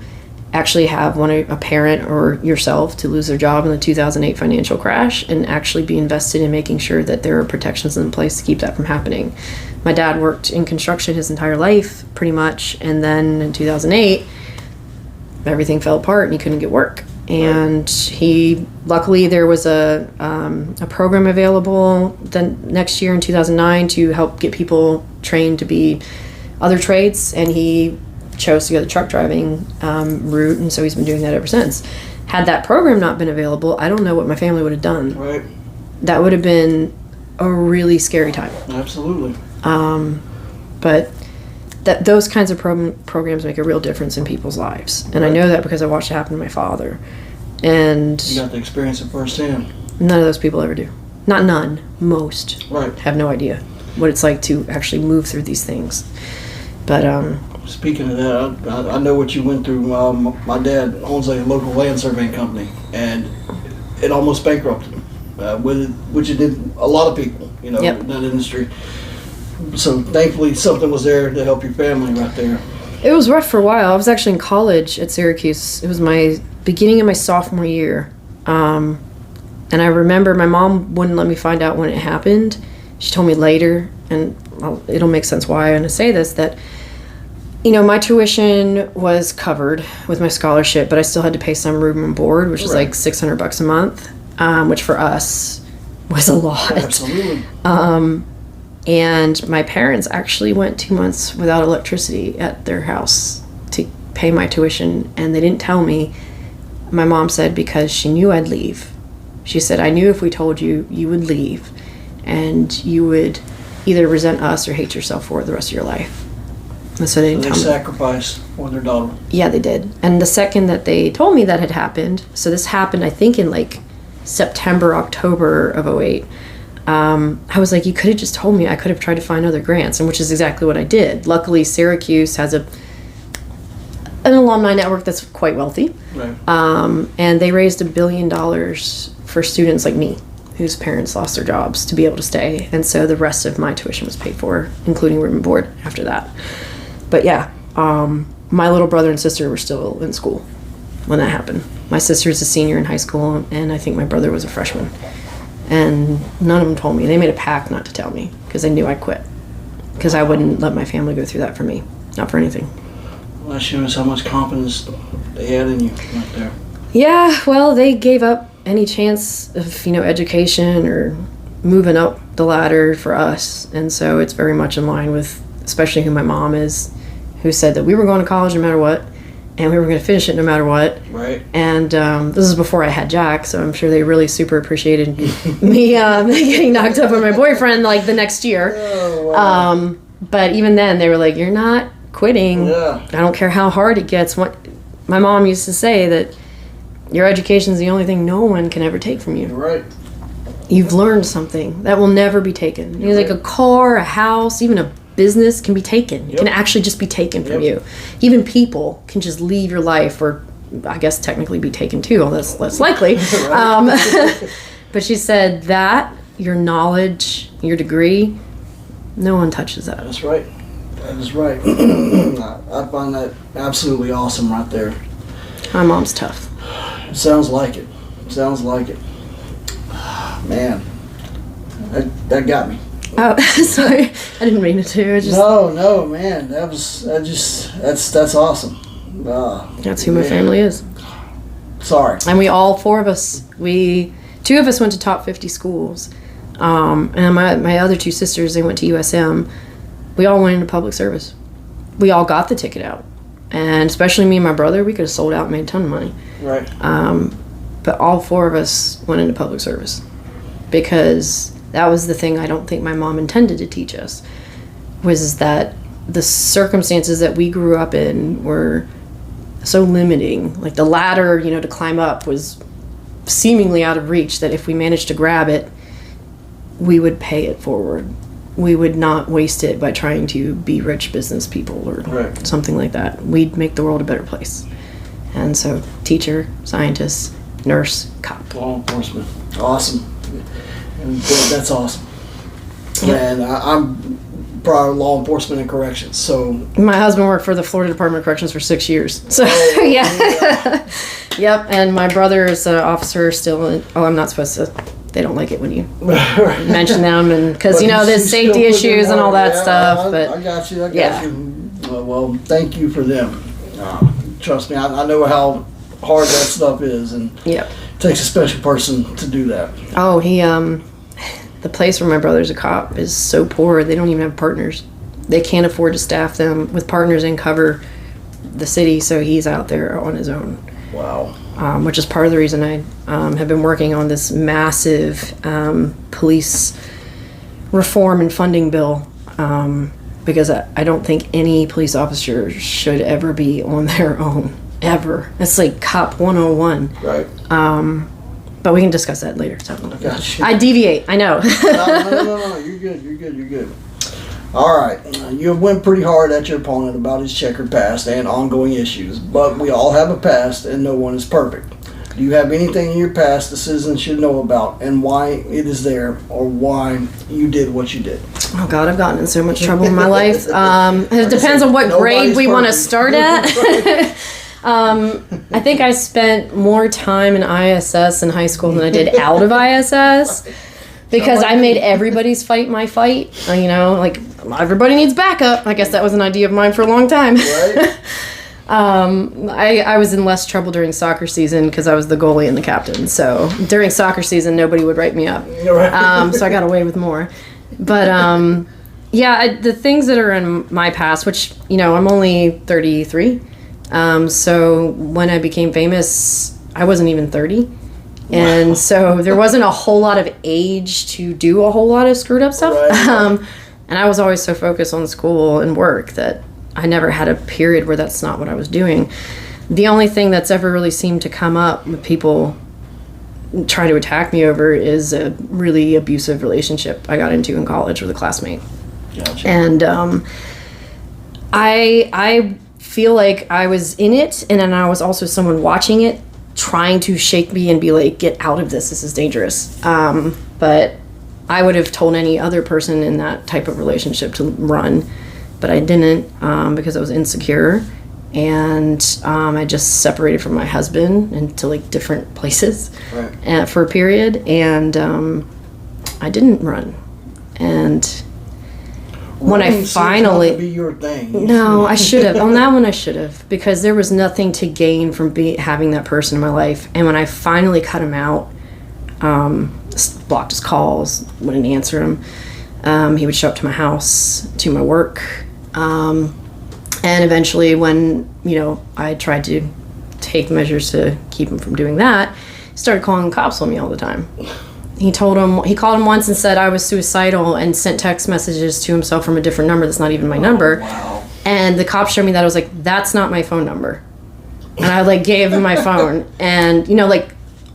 actually have a parent or yourself to lose their job in the 2008 financial crash, and actually be invested in making sure that there are protections in place to keep that from happening. My dad worked in construction his entire life, pretty much, and then in 2008, everything fell apart and he couldn't get work. And luckily there was a program available the next year in 2009 to help get people trained to be other trades, and he chose to go the truck driving route, and so he's been doing that ever since. Had that program not been available, I don't know what my family would have done. Right. That would have been a really scary time. Absolutely. But those kinds of programs make a real difference in people's lives, and I know that because I watched it happen to my father. And you got to experience it firsthand. None of those people ever do. Not none. Most have no idea what it's like to actually move through these things. But speaking of that, I know what you went through. My dad owns a local land surveying company, and it almost bankrupted him, which it did a lot of people, in that industry. So thankfully something was there to help your family right there. It was rough for a while. I was actually in college at Syracuse. It was my beginning of my sophomore year. And I remember my mom wouldn't let me find out when it happened. She told me later, and it'll make sense why I'm going to say this, that my tuition was covered with my scholarship, but I still had to pay some room and board, which is like $600 a month, which for us was a lot. Absolutely. And my parents actually went 2 months without electricity at their house to pay my tuition, and they didn't tell me. My mom said because she knew I'd leave. She said, I knew if we told you, you would leave, and you would either resent us or hate yourself for it the rest of your life. And so they didn't tell me. They sacrificed for their daughter. Yeah, they did. And the second that they told me that had happened, so this happened, I think, in like September, October of 2008, I was like, you could have just told me. I could have tried to find other grants, and which is exactly what I did. Luckily, Syracuse has an alumni network that's quite wealthy. Right. And they raised $1 billion for students like me, whose parents lost their jobs, to be able to stay. And so the rest of my tuition was paid for, including room and board after that. But yeah, my little brother and sister were still in school when that happened. My sister's a senior in high school, and I think my brother was a freshman. And none of them told me. They made a pact not to tell me because they knew I'd quit. Because I wouldn't let my family go through that for me. Not for anything. Well, that shows how much confidence they had in you right there. Yeah, well, they gave up any chance of, education or moving up the ladder for us. And so it's very much in line with, especially who my mom is, who said that we were going to college no matter what, and we were going to finish it no matter what. Right. And this is before I had Jack, so I'm sure they really super appreciated me getting knocked up by my boyfriend like the next year. Oh, wow. But even then, they were like, you're not quitting. Yeah. I don't care how hard it gets. My mom used to say that your education is the only thing no one can ever take from you. You're right. You've learned something that will never be taken. Like a car, a house, even a business can be taken. It can actually just be taken from you. Even people can just leave your life, or I guess technically be taken too, although that's less likely. But she said that, your knowledge, your degree, no one touches that. That's right. That is right. I find that absolutely awesome right there. My mom's tough. Sounds like it. Man, that got me. Oh, sorry. I didn't mean it to. No, man. That's awesome. That's who my family is. Sorry. And we all, four of us, two of us went to top 50 schools. And my other two sisters, they went to USM. We all went into public service. We all got the ticket out. And especially me and my brother, we could have sold out and made a ton of money. Right. But all four of us went into public service because that was the thing I don't think my mom intended to teach us, was that the circumstances that we grew up in were so limiting. Like the ladder, to climb up was seemingly out of reach, that if we managed to grab it, we would pay it forward. we would not waste it by trying to be rich business people or Right. something like that. We'd make the world a better place. And so, teacher, scientist, nurse, cop. Law enforcement. Awesome. And that's awesome. Yep. And I'm prior law enforcement and corrections. So My husband worked for the Florida Department of Corrections for 6 years. So, Oh, yeah. Yep. And my brother is an officer still. I'm not supposed to. They don't like it when you mention them, and because But there's he's still safety putting issues and all hard. that Yeah, stuff. But I got you. yeah. Well, thank you for them. Trust me, I know how hard that stuff is, and yep. it takes a special person to do that. Oh, the place where my brother's a cop is so poor they don't even have partners. They can't afford to staff them with partners and cover the city, so he's out there on his own. Wow. Which is part of the reason I have been working on this massive police reform and funding bill, because I don't think any police officer should ever be on their own, ever. It's like Cop 101. Right. But we can discuss that later. So. Gotcha. I deviate, I know. No. You're good. All right. You went pretty hard at your opponent about his checkered past and ongoing issues, but we all have a past and no one is perfect. Do you have anything in your past the citizens should know about and why it is there or why you did what you did? Oh God, I've gotten in so much trouble in my life. It depends on what grade we want to start at. I think I spent more time in ISS in high school than I did out of ISS. Because I made everybody's fight my fight. Like, everybody needs backup. I guess that was an idea of mine for a long time. Right. I was in less trouble during soccer season because I was the goalie and the captain. So during soccer season, nobody would write me up. Right. So I got away with more. But the things that are in my past, which, I'm only 33. So when I became famous, I wasn't even 30. And so there wasn't a whole lot of age to do a whole lot of screwed up stuff. Right. And I was always so focused on school and work that I never had a period where that's not what I was doing. The only thing that's ever really seemed to come up with people trying to attack me over is a really abusive relationship I got into in college with a classmate. Gotcha. And I feel like I was in it, and then I was also someone watching it, trying to shake me and be like, get out of this is dangerous. But I would have told any other person in that type of relationship to run, but I didn't, because I was insecure, and I just separated from my husband into like different places. Right. For a period, and I didn't run. And when I finally seems not to be your thing. no, I should have. On that one, I should have, because there was nothing to gain from having that person in my life. And when I finally cut him out, blocked his calls, wouldn't answer him. He would show up to my house, to my work, and eventually, when I tried to take measures to keep him from doing that, he started calling cops on me all the time. He called him once and said I was suicidal and sent text messages to himself from a different number that's not even my number. Wow. And the cops showed me that. I was like, that's not my phone number. And I gave him my phone, and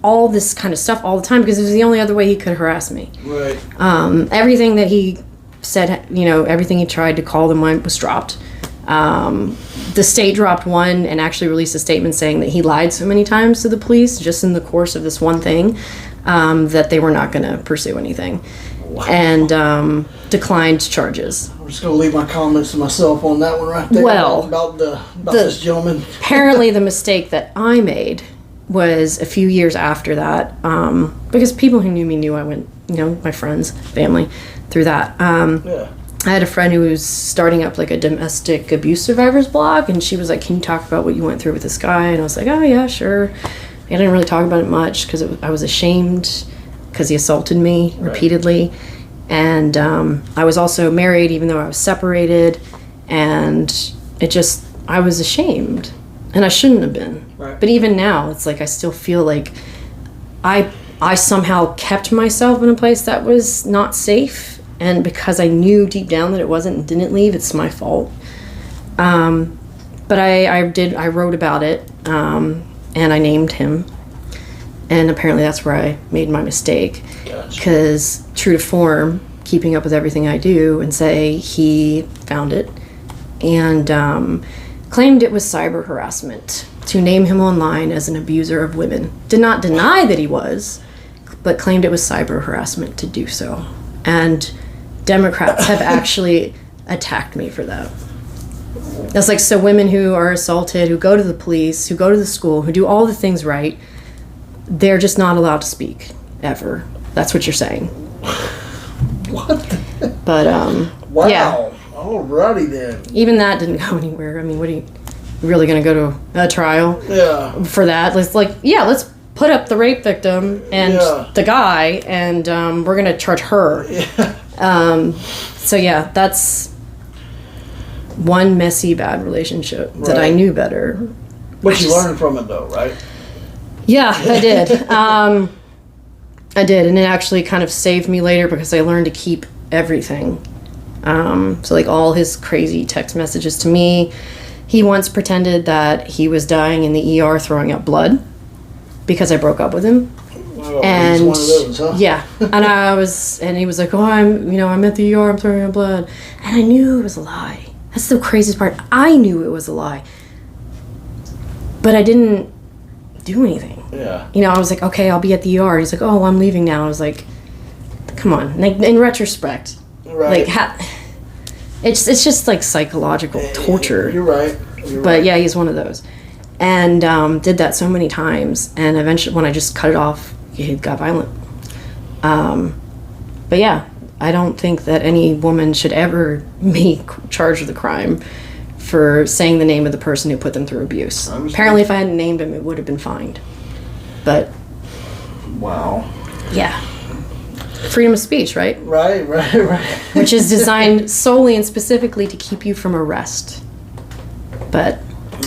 all this kind of stuff all the time, because it was the only other way he could harass me. Right. Everything that he said, everything he tried to call them on was dropped. The state dropped one and actually released a statement saying that he lied so many times to the police just in the course of this one thing, that they were not going to pursue anything. Wow. And declined charges. I'm just going to leave my comments to myself on that one right there. Well, about this gentleman. Apparently the mistake that I made was a few years after that, because people who knew me knew I went, my friends, family, through that. Yeah. I had a friend who was starting up like a domestic abuse survivors blog, and she was like, can you talk about what you went through with this guy? And I was like, oh yeah, sure. I didn't really talk about it much because I was ashamed because he assaulted me repeatedly. And I was also married even though I was separated, and I was ashamed, and I shouldn't have been. Right. But even now, it's like I still feel like I somehow kept myself in a place that was not safe, and because I knew deep down that it wasn't and didn't leave, it's my fault. But I wrote about it, and I named him, and apparently that's where I made my mistake. Gotcha. Because true to form, keeping up with everything I do and say he found it and claimed it was cyber harassment to name him online as an abuser of women. Did not deny that he was, but claimed it was cyber harassment to do so. And Democrats have actually attacked me for that. That's like, so women who are assaulted, who go to the police, who go to the school, who do all the things right, they're just not allowed to speak, ever. That's what you're saying. What? But, wow. yeah. Alrighty then. Even that didn't go anywhere. I mean, what are you really going to go to a trial for that? Let's put up the rape victim and the guy, and we're going to charge her. Yeah. So yeah, that's one messy, bad relationship that I knew better. But you learned from it though, right? Yeah, I did. I did, and it actually kind of saved me later because I learned to keep everything. So like all his crazy text messages to me. He once pretended that he was dying in the ER throwing up blood because I broke up with him. Oh, and he's one of those, huh? yeah, and he was like, "Oh, I'm at the ER, I'm throwing up blood," and I knew it was a lie. That's the craziest part. I knew it was a lie, but I didn't do anything. Yeah. I was like, "Okay, I'll be at the ER." He's like, "Oh, I'm leaving now." I was like, "Come on!" Like in retrospect, Right. it's just like psychological torture. You're right. But yeah, he's one of those, and did that so many times, and eventually, when I just cut it off, he got violent. But yeah, I don't think that any woman should ever be charged with a crime for saying the name of the person who put them through abuse. Apparently, if I hadn't named him, it would have been fined. But wow. Yeah. Freedom of speech, right? Right. Which is designed solely and specifically to keep you from arrest. But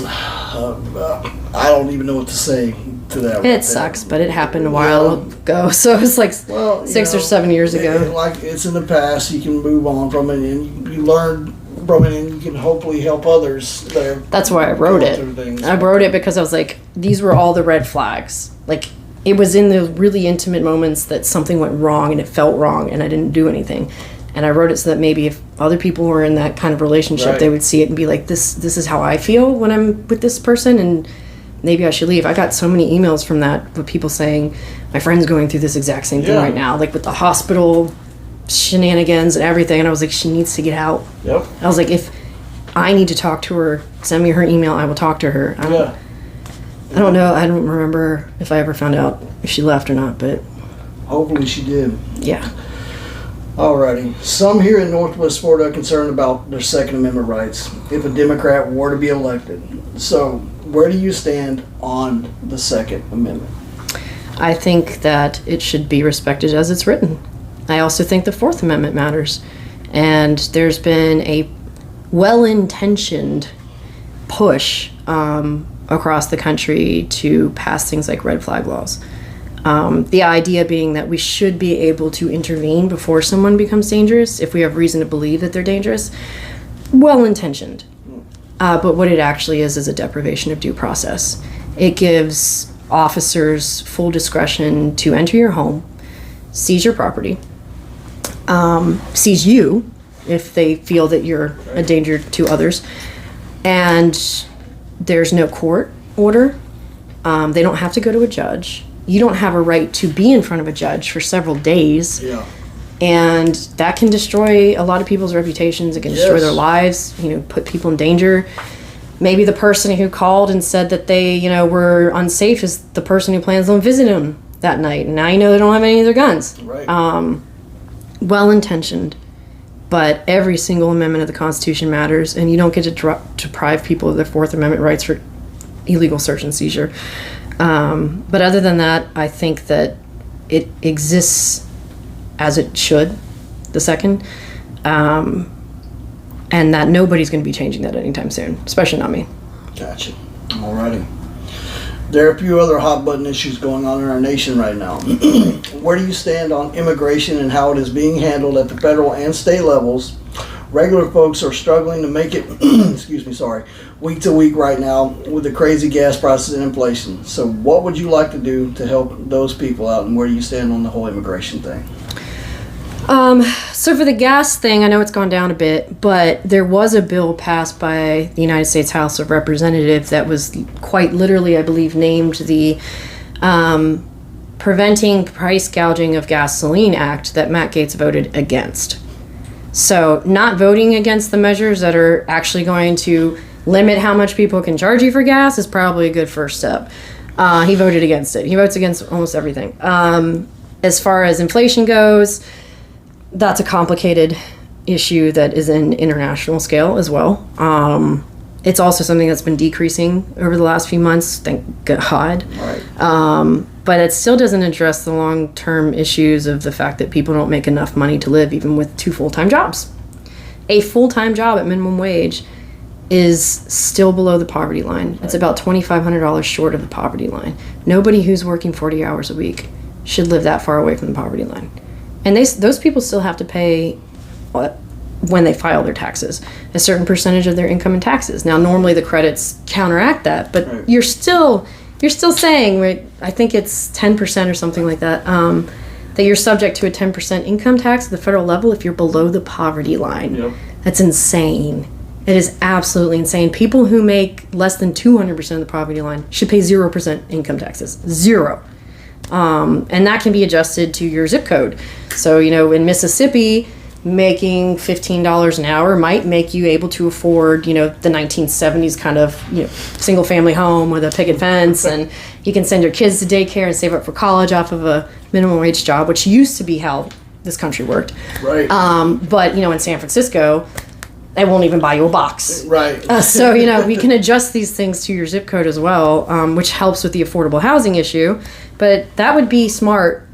I don't even know what to say to that. It sucks, but it happened a while ago. So it was like 6 or 7 years ago. It's in the past. You can move on from it, and you learn from it, and you can hopefully help others. That's why I wrote it. I wrote it because I was like, these were all the red flags. Like, it was in the really intimate moments that something went wrong, and it felt wrong, and I didn't do anything. And I wrote it so that maybe if other people were in that kind of relationship, they would see it and be like, this is how I feel when I'm with this person, and maybe I should leave. I got so many emails from that with people saying, my friend's going through this exact same thing right now, like with the hospital shenanigans and everything. And I was like, she needs to get out. Yep. I was like, if I need to talk to her, send me her email, I will talk to her. I don't know. I don't remember if I ever found out if she left or not, but hopefully she did. Yeah. Alrighty. Some here in Northwest Florida are concerned about their Second Amendment rights if a Democrat were to be elected. So, where do you stand on the Second Amendment? I think that it should be respected as it's written. I also think the Fourth Amendment matters. And there's been a well-intentioned push across the country to pass things like red flag laws. The idea being that we should be able to intervene before someone becomes dangerous if we have reason to believe that they're dangerous. Well-intentioned. But what it actually is a deprivation of due process. It gives officers full discretion to enter your home, seize your property, seize you if they feel that you're a danger to others, and there's no court order. They don't have to go to a judge. You don't have a right to be in front of a judge for several days. Yeah. And that can destroy a lot of people's reputations. It can destroy their lives, put people in danger. Maybe the person who called and said that they, were unsafe is the person who plans on visiting them that night. And now you know they don't have any of their guns. Right. Well-intentioned. But every single amendment of the Constitution matters, and you don't get to deprive people of their Fourth Amendment rights for illegal search and seizure. But other than that, I think that it exists as it should, the second, and that nobody's going to be changing that anytime soon, especially not me. Gotcha. Alrighty. There are a few other hot button issues going on in our nation right now. Where do you stand on immigration and how it is being handled at the federal and state levels? Regular folks are struggling to make it, week to week right now with the crazy gas prices and inflation. So what would you like to do to help those people out, and where do you stand on the whole immigration thing? So for the gas thing, I know it's gone down a bit, but there was a bill passed by the United States House of Representatives that was quite literally, I believe, named the Preventing Price Gouging of Gasoline Act that Matt Gaetz voted against. So not voting against the measures that are actually going to limit how much people can charge you for gas is probably a good first step. He voted against it. He votes against almost everything. As far as inflation goes, that's a complicated issue that is in international scale as well. It's also something that's been decreasing over the last few months, thank God. Right. But it still doesn't address the long-term issues of the fact that people don't make enough money to live even with 2 full-time jobs. A full-time job at minimum wage is still below the poverty line. It's about $2,500 short of the poverty line. Nobody who's working 40 hours a week should live that far away from the poverty line. And those people still have to pay, when they file their taxes, a certain percentage of their income in taxes. Now, normally the credits counteract that, but Right. you're still saying, right, I think it's 10% or something like that, that you're subject to a 10% income tax at the federal level if you're below the poverty line. Yep. That's insane. It is absolutely insane. People who make less than 200% of the poverty line should pay 0% income taxes. 0. And that can be adjusted to your zip code. So, in Mississippi, making $15 an hour might make you able to afford, the 1970s kind of, single family home with a picket fence, and you can send your kids to daycare and save up for college off of a minimum wage job, which used to be how this country worked. Right. But, in San Francisco, they won't even buy you a box. Right. So, we can adjust these things to your zip code as well, which helps with the affordable housing issue. But that would be smart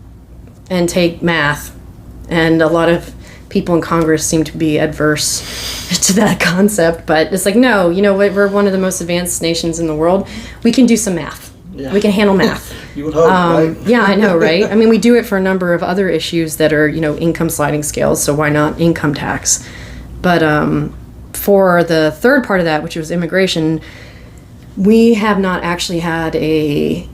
and take math. And a lot of people in Congress seem to be adverse to that concept. But it's like, no, we're one of the most advanced nations in the world. We can do some math. Yeah. We can handle math. You would hope, right? Yeah, I know, right? I mean, we do it for a number of other issues that are, income sliding scales. So why not income tax? But for the third part of that, which was immigration, we have not actually had a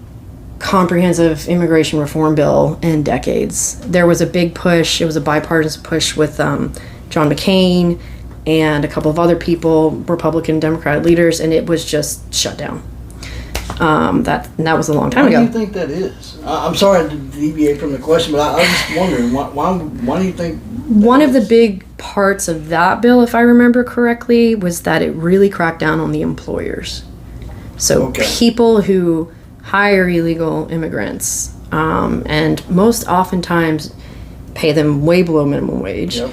comprehensive immigration reform bill in decades. There was a big push. It was a bipartisan push with John McCain and a couple of other people, Republican, Democratic leaders, and it was just shut down. That was a long time ago. Why do you think that is? I'm sorry to deviate from the question, but I was just wondering, why do you think... One of the big parts of that bill, if I remember correctly, was that it really cracked down on the employers. So people who hire illegal immigrants, and most oftentimes pay them way below minimum wage, Yep.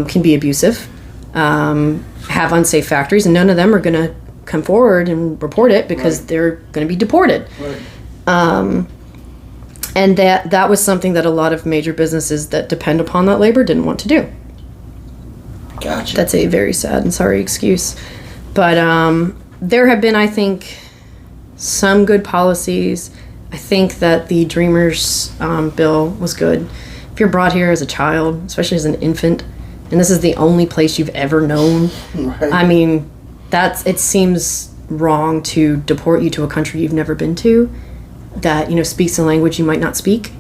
Can be abusive, have unsafe factories, and none of them are going to come forward and report it because they're going to be deported. Right. And that was something that a lot of major businesses that depend upon that labor didn't want to do. Gotcha. That's a very sad and sorry excuse. But there have been, I think, some good policies. I think that the Dreamers bill was good. If you're brought here as a child, especially as an infant, and this is the only place you've ever known, Right. I mean, it seems wrong to deport you to a country you've never been to, that speaks a language you might not speak,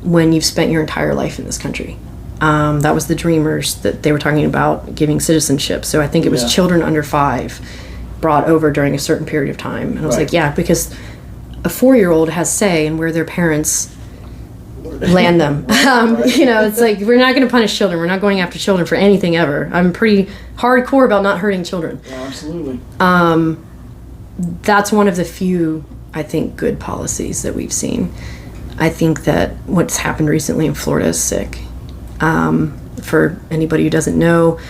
when you've spent your entire life in this country. That was the Dreamers that they were talking about giving citizenship. So I think it was children under 5 brought over during a certain period of time. And I was like, yeah, because a 4-year-old has say in where their parents land them. It's like, we're not going to punish children. We're not going after children for anything ever. I'm pretty hardcore about not hurting children. Yeah, absolutely. That's one of the few, I think, good policies that we've seen. I think that what's happened recently in Florida is sick. For anybody who doesn't know,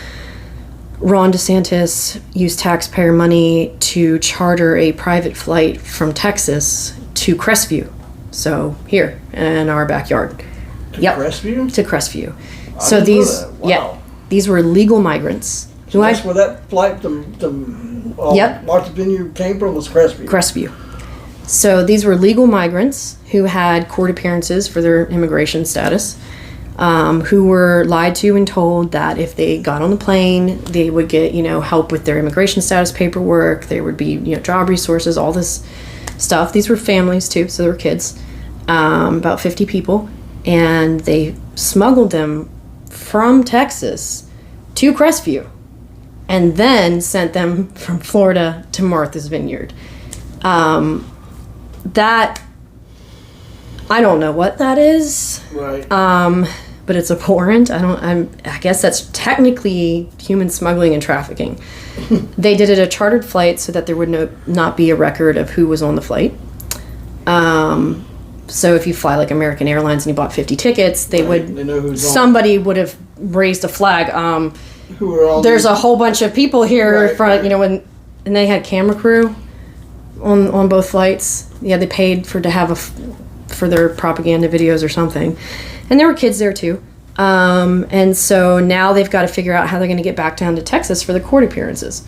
Ron DeSantis used taxpayer money to charter a private flight from Texas to Crestview. So here in our backyard. To Crestview? To Crestview. I So didn't know these, that. Wow. these were legal migrants. So that's where that flight to Martha's Vineyard came from, was Crestview. Crestview. So these were legal migrants who had court appearances for their immigration status, who were lied to and told that if they got on the plane, they would get, help with their immigration status paperwork. There would be, job resources, all this stuff. These were families too, so they were kids, about 50 people, and they smuggled them from Texas to Crestview and then sent them from Florida to Martha's Vineyard. That, I don't know what that is. Right. But it's abhorrent. I guess that's technically human smuggling and trafficking. They did it a chartered flight so that there would not be a record of who was on the flight. So if you fly like American Airlines and you bought 50 tickets, they know who's somebody would have raised a flag. Who are all there's a whole bunch of people here and they had camera crew on both flights. Yeah, they paid for their propaganda videos or something. And there were kids there too. And so now they've got to figure out how they're going to get back down to Texas for the court appearances,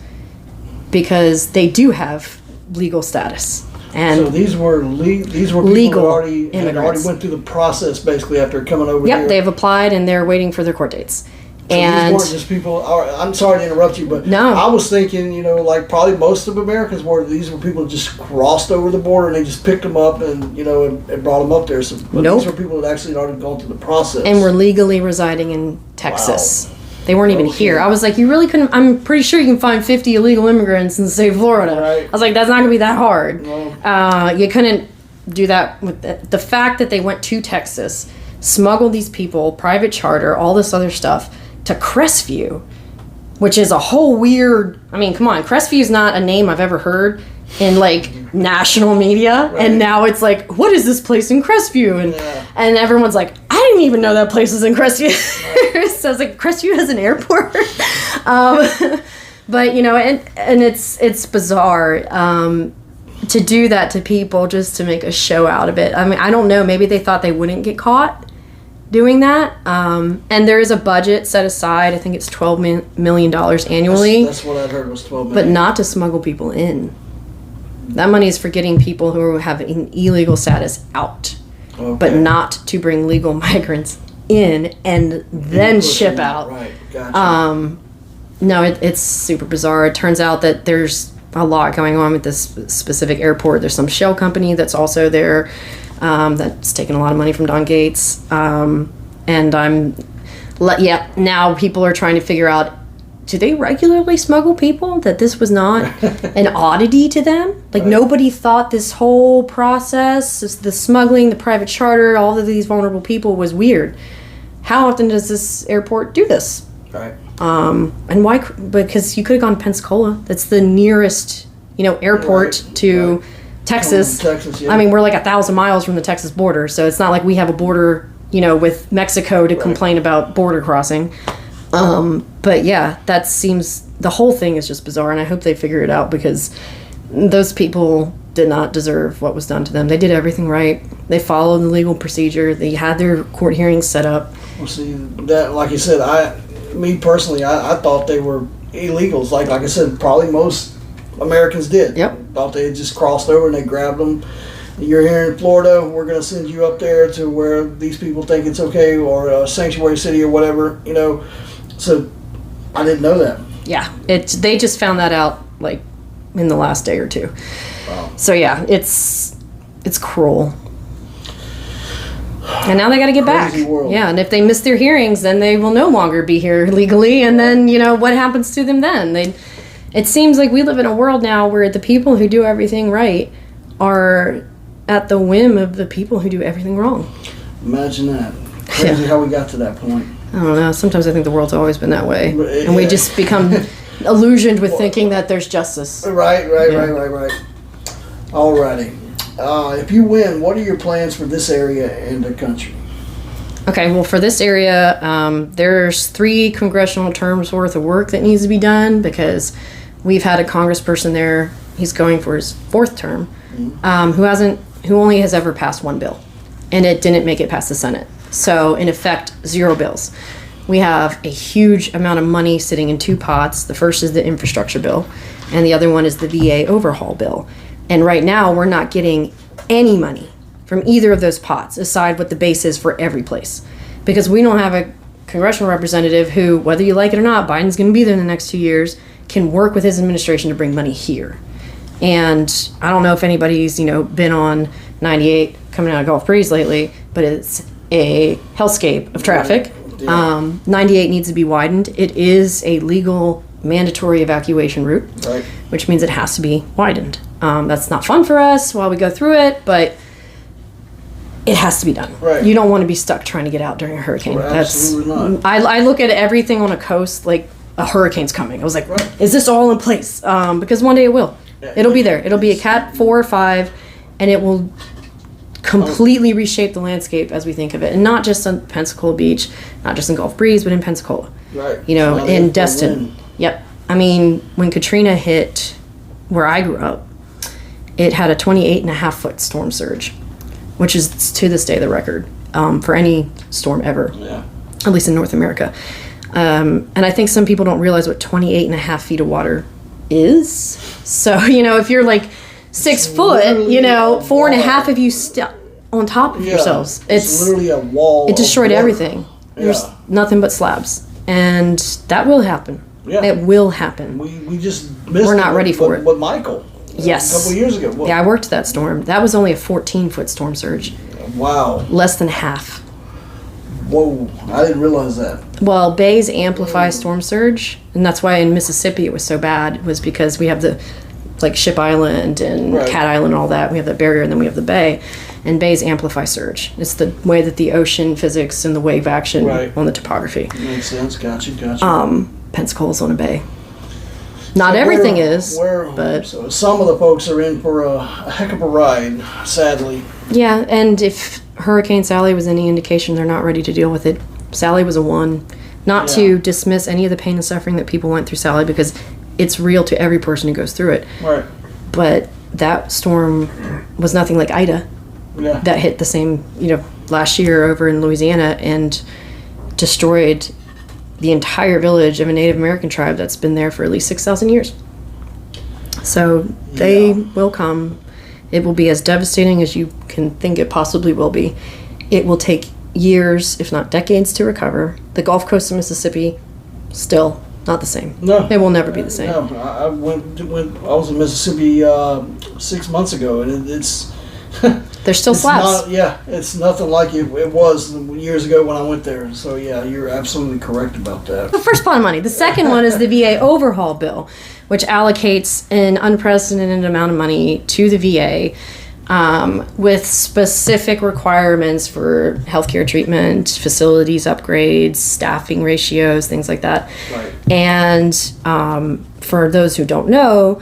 because they do have legal status. And so these were people legal who already went through the process basically after coming over here. Yep, they've applied and they're waiting for their court dates. So and these weren't just people. I'm sorry to interrupt you, but no. I was thinking, like probably most of Americans these were people who just crossed over the border and they just picked them up and and brought them up there. So these were people that actually had already gone through the process and were legally residing in Texas. Wow. They weren't even here. I was like, you really couldn't. I'm pretty sure you can find 50 illegal immigrants in, say, Florida. Right. I was like, that's not going to be that hard. No. You couldn't do that with the fact that they went to Texas, smuggled these people, private charter, all this other stuff, to Crestview, which is a whole weird. I mean, come on, Crestview is not a name I've ever heard in national media, and now it's like, what is this place in Crestview? And everyone's like, I didn't even know that place was in Crestview. So I was like, Crestview has an airport. But and it's bizarre to do that to people just to make a show out of it. I mean, I don't know, maybe they thought they wouldn't get caught doing that. And there is a budget set aside. I think it's $12 million annually. That's what I'd heard was $12 million. But not to smuggle people in. That money is for getting people who have an illegal status out, but not to bring legal migrants in and then ship out. Right, gotcha. No, it's super bizarre. It turns out that there's a lot going on with this specific airport. There's some shell company that's also there that's taking a lot of money from Don Gates. And now people are trying to figure out, do they regularly smuggle people? That this was not an oddity to them? Nobody thought this whole process, the smuggling, the private charter, all of these vulnerable people was weird. How often does this airport do this? Right. And why? Because you could have gone to Pensacola. That's the nearest, airport to Texas. Texas, yeah. I mean, we're 1,000 miles from the Texas border, so it's not like we have a border, with Mexico to complain about border crossing. But yeah, that seems, the whole thing is just bizarre, and I hope they figure it out, because those people did not deserve what was done to them. They did everything right. They followed the legal procedure. They had their court hearings set up. Well, see, that, like you said, me personally, I thought they were illegals. Like I said, probably most Americans did. Yep. Thought they had just crossed over and they grabbed them. You're here in Florida, we're going to send you up there to where these people think it's okay, or a sanctuary city or whatever, So I didn't know that. Yeah, they just found that out in the last day or two. Wow. So yeah, it's cruel. And now they got to get back. World. Yeah, and if they miss their hearings, then they will no longer be here legally. And then what happens to them then? It seems like we live in a world now where the people who do everything right are at the whim of the people who do everything wrong. Imagine that. Crazy how we got to that point. I don't know. Sometimes I think the world's always been that way. And we just become illusioned with thinking that there's justice. Right. Alrighty. If you win, what are your plans for this area and the country? Okay, well, for this area, there's 3 congressional terms worth of work that needs to be done, because we've had a congressperson there. He's going for his 4th term, who only has ever passed 1 bill, and it didn't make it past the Senate. So in effect, 0 bills. We have a huge amount of money sitting in 2 pots. The first is the infrastructure bill, and the other one is the VA overhaul bill. And right now, we're not getting any money from either of those pots, aside what the base is for every place. Because we don't have a congressional representative who, whether you like it or not, Biden's going to be there in the next 2 years, can work with his administration to bring money here. And I don't know if anybody's, been on 98 coming out of Gulf Breeze lately, but it's a hellscape of traffic. Yeah. 98 needs to be widened. It is a legal, mandatory evacuation route, Right. which means it has to be widened. That's not fun for us while we go through it, but it has to be done. Right. You don't want to be stuck trying to get out during a hurricane. Right, absolutely not. I look at everything on a coast like a hurricane's coming. I was like, Right. is this all in place? Because one day it will. Yeah. It'll be there. It'll be a Cat 4 or 5, and it will completely reshape the landscape as we think of it. And not just on Pensacola Beach, not just in Gulf Breeze, but in Pensacola. Right. You know, Not in even for Destin. wind. Yep. I mean, when Katrina hit where I grew up, it had a 28.5-foot storm surge, which is to this day the record for any storm ever, Yeah. at least in North America. And I think some people don't realize what 28.5 feet of water is. So, you know, if you're like 6 foot, you know, 4.5 of you on top of Yeah. yourselves. It's literally a wall. It destroyed of water. everything. There's Yeah. nothing but slabs. And that will happen. Yeah. It will happen. We just missed We're not it ready with- for it. With Michael. Yes. A couple years ago. Well, Yeah, I worked that storm. That was only a 14-foot storm surge. Wow. Less than half. Whoa. I didn't realize that. Well, bays amplify storm surge, and that's why in Mississippi it was so bad, was because we have the, like, Ship Island and Right. Cat Island and all that. We have that barrier, and then we have the bay, and bays amplify surge. It's the way that the ocean physics and the wave action Right. on the topography. Makes sense. Gotcha. Pensacola's on a bay. Not everything is, but so some of the folks are in for a heck of a ride, sadly. yeah, and if Hurricane Sally was any indication, they're not ready to deal with it. Sally was a 1. Not Yeah. to dismiss any of the pain and suffering that people went through Sally, because it's real to every person who goes through it. Right. But that storm was nothing like Ida Yeah. that hit the same, you know, last year over in Louisiana and destroyed the entire village of a Native American tribe that's been there for at least 6,000 years. So they Yeah. will come. It will be as devastating as you can think it possibly will be. It will take years, if not decades, to recover. The Gulf Coast of Mississippi, still not the same. No. It will never be the same. No. I I was in Mississippi 6 months ago, and it's. There's still It's slabs. not, yeah, it's nothing like it was years ago when I went there. So yeah, you're absolutely correct about that. The first pot of money. The second one is the VA overhaul bill, which allocates an unprecedented amount of money to the VA with specific requirements for healthcare treatment, facilities upgrades, staffing ratios, things like that. Right. And for those who don't know,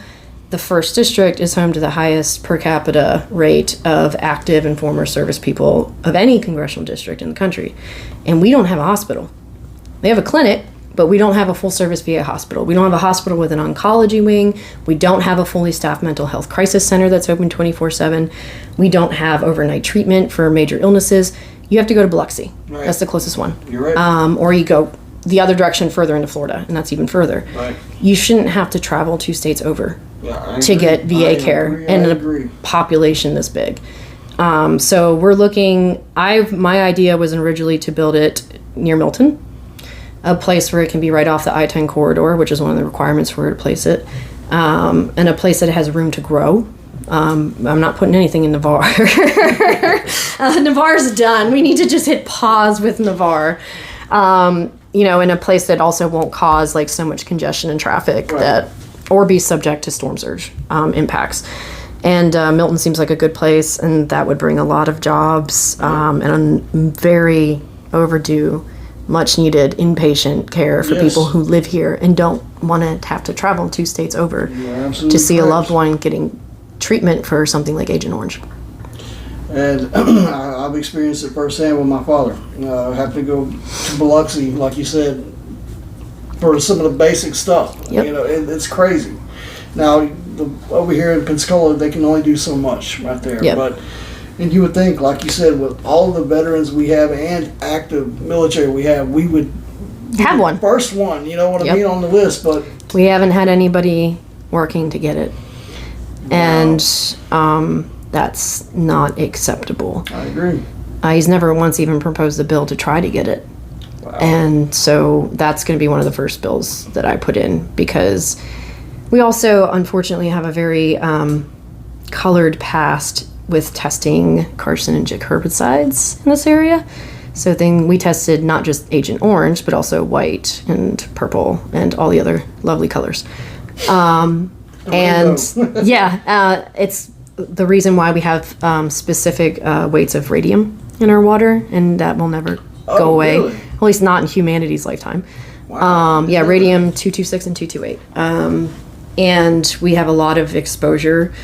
the first district is home to the highest per capita rate of active and former service people of any congressional district in the country. And we don't have a hospital. We have a clinic, but we don't have a full service VA hospital. We don't have a hospital with an oncology wing. We don't have a fully staffed mental health crisis center that's open 24/7. We don't have overnight treatment for major illnesses. You have to go to Biloxi. Right. That's the closest one. You're right. Or you go the other direction further into Florida, and that's even further. Right. You shouldn't have to travel 2 states over Yeah, I to agree. get VA I care agree, in I a agree. population this big. So we're looking. My idea was originally to build it near Milton, a place where it can be right off the I-10 corridor, which is one of the requirements for where to place it, and a place that has room to grow. I'm not putting anything in Navarre. Navarre's done. We need to just hit pause with Navarre. You know, in a place that also won't cause like so much congestion and traffic Right. or be subject to storm surge impacts. And Milton seems like a good place, and that would bring a lot of jobs and a very overdue, much needed inpatient care for Yes. people who live here and don't want to have to travel 2 states over You're absolutely to see a correct. loved one getting treatment for something like Agent Orange. And I've experienced it firsthand with my father. I have to go to Biloxi, like you said, for some of the basic stuff. Yep. You know, it's crazy. Now, over here in Pensacola, they can only do so much right there. Yep. And you would think, like you said, with all the veterans we have and active military we have, we would Have one. first one. You know what Yep. I mean, on the list. But We haven't had anybody working to get it. And that's not acceptable. I agree. He's never once even proposed a bill to try to get it. Wow. And so that's going to be one of the first bills that I put in, because we also unfortunately have a very colored past with testing carcinogenic herbicides in this area. So we tested not just Agent Orange, but also white and purple and all the other lovely colors. And it's the reason why we have specific weights of radium in our water, and that will never go away. Really? At least not in humanity's lifetime. Wow. Radium 226 and 228. And we have a lot of exposure.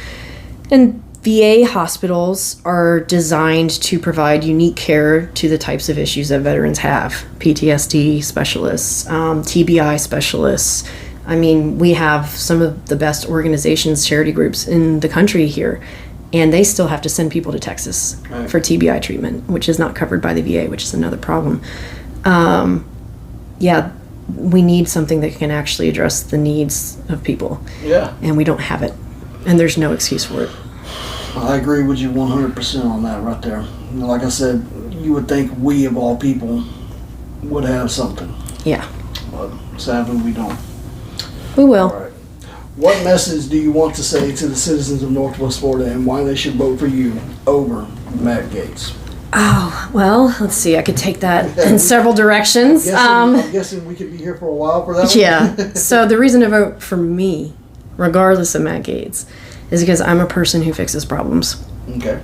And VA hospitals are designed to provide unique care to the types of issues that veterans have. PTSD specialists, TBI specialists. I mean, we have some of the best organizations, charity groups in the country here, and they still have to send people to Texas for TBI treatment, which is not covered by the VA, which is another problem. We need something that can actually address the needs of people. Yeah. And we don't have it, and there's no excuse for it. I agree with you 100% on that right there. Like I said, you would think we of all people would have something. Yeah. But sadly, we don't. We will. All right. What message do you want to say to the citizens of Northwest Florida and why they should vote for you over Matt Gaetz? Oh, well, let's see. I could take that in several directions. I'm guessing we could be here for a while for that one. Yeah. So the reason to vote for me, regardless of Matt Gaetz, is because I'm a person who fixes problems. Okay.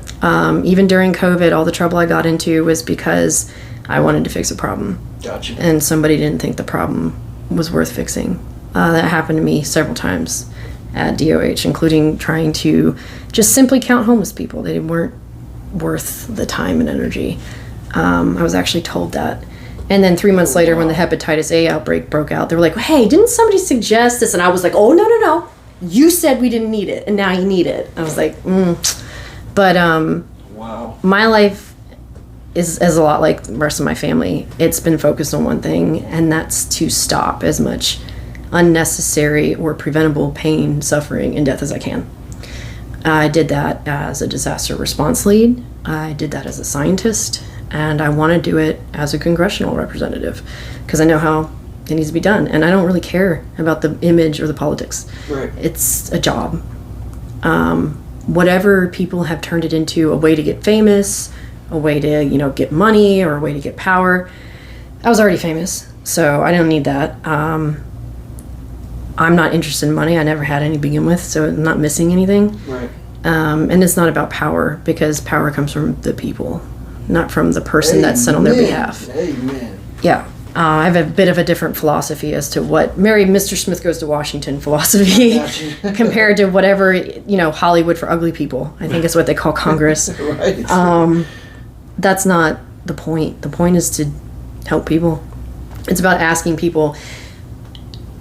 Even during COVID, all the trouble I got into was because I wanted to fix a problem. Gotcha. And somebody didn't think the problem was worth fixing. That happened to me several times at DOH, including trying to just simply count homeless people. They weren't worth the time and energy. I was actually told that. And then 3 months later, when the hepatitis A outbreak broke out, they were like, hey, didn't somebody suggest this? And I was like, oh, no. You said we didn't need it, and now you need it. I was like, But wow. My life is a lot like the rest of my family. It's been focused on one thing, and that's to stop as much unnecessary or preventable pain, suffering, and death as I can. I did that as a disaster response lead. I did that as a scientist, and I want to do it as a congressional representative because I know how it needs to be done, and I don't really care about the image or the politics. Right. It's a job. Whatever people have turned it into, a way to get famous, a way to get money, or a way to get power. I was already famous, so I don't need that. I'm not interested in money. I never had any to begin with, so I'm not missing anything. Right. And it's not about power, because power comes from the people, not from the person that's sent on their behalf. Amen. Yeah. I have a bit of a different philosophy as to what Mr. Smith Goes to Washington philosophy compared to whatever, Hollywood for ugly people, I think is what they call Congress. Right. That's not the point. The point is to help people. It's about asking people,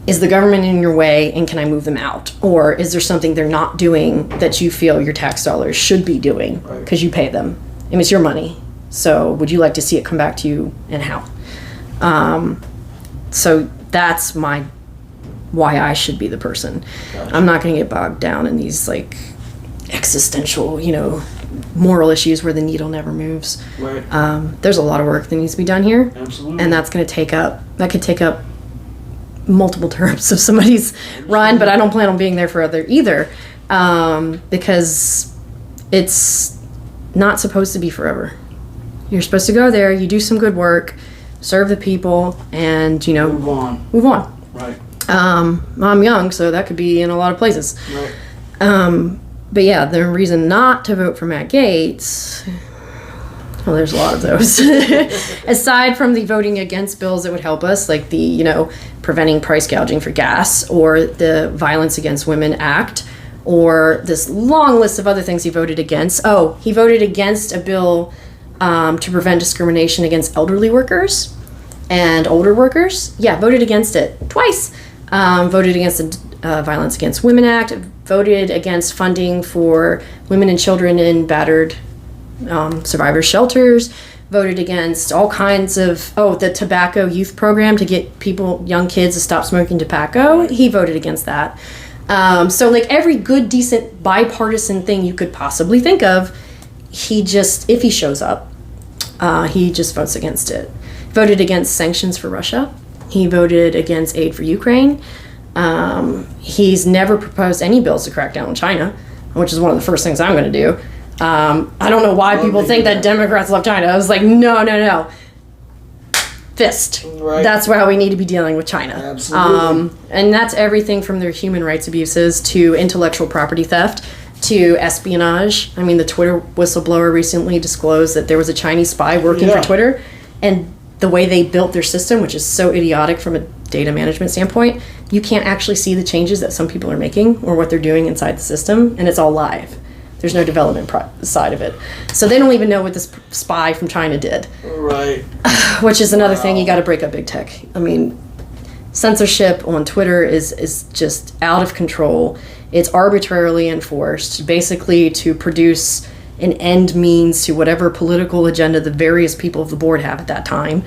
is the government in your way and can I move them out? Or is there something they're not doing that you feel your tax dollars should be doing because you pay them? I mean, it's your money. So would you like to see it come back to you, and how? So that's why I should be the person. Gotcha. I'm not going to get bogged down in these existential, moral issues where the needle never moves. Right. There's a lot of work that needs to be done here. Absolutely. And that could take up multiple terms of somebody's run, but I don't plan on being there for either, because it's not supposed to be forever. You're supposed to go there, you do some good work, serve the people, and move on. Right. I'm young, so that could be in a lot of places. Right. But yeah, the reason not to vote for Matt Gaetz, well, there's a lot of those. Aside from the voting against bills that would help us, like the preventing price gouging for gas, or the Violence Against Women Act, or this long list of other things he voted against. Oh, he voted against a bill to prevent discrimination against elderly workers and older workers. Yeah, voted against it twice. Voted against the Violence Against Women Act, voted against funding for women and children in battered survivor shelters, voted against all kinds of, the tobacco youth program to get young kids to stop smoking tobacco. He voted against that. So every good, decent, bipartisan thing you could possibly think of, if he shows up, he just votes against it. Voted against sanctions for Russia. He voted against aid for Ukraine. He's never proposed any bills to crack down on China, which is one of the first things I'm going to do. I don't know why people think that Democrats love China. I was like, no. fist. Right. That's how we need to be dealing with China. Absolutely. And that's everything from their human rights abuses to intellectual property theft to espionage. I mean, the Twitter whistleblower recently disclosed that there was a Chinese spy working for Twitter, and the way they built their system, which is so idiotic from a data management standpoint, you can't actually see the changes that some people are making or what they're doing inside the system, and it's all live. There's no development side of it. So they don't even know what this spy from China did. Right. Which is another thing, you got to break up big tech. I mean, censorship on Twitter is just out of control. It's arbitrarily enforced, basically to produce an end means to whatever political agenda the various people of the board have at that time.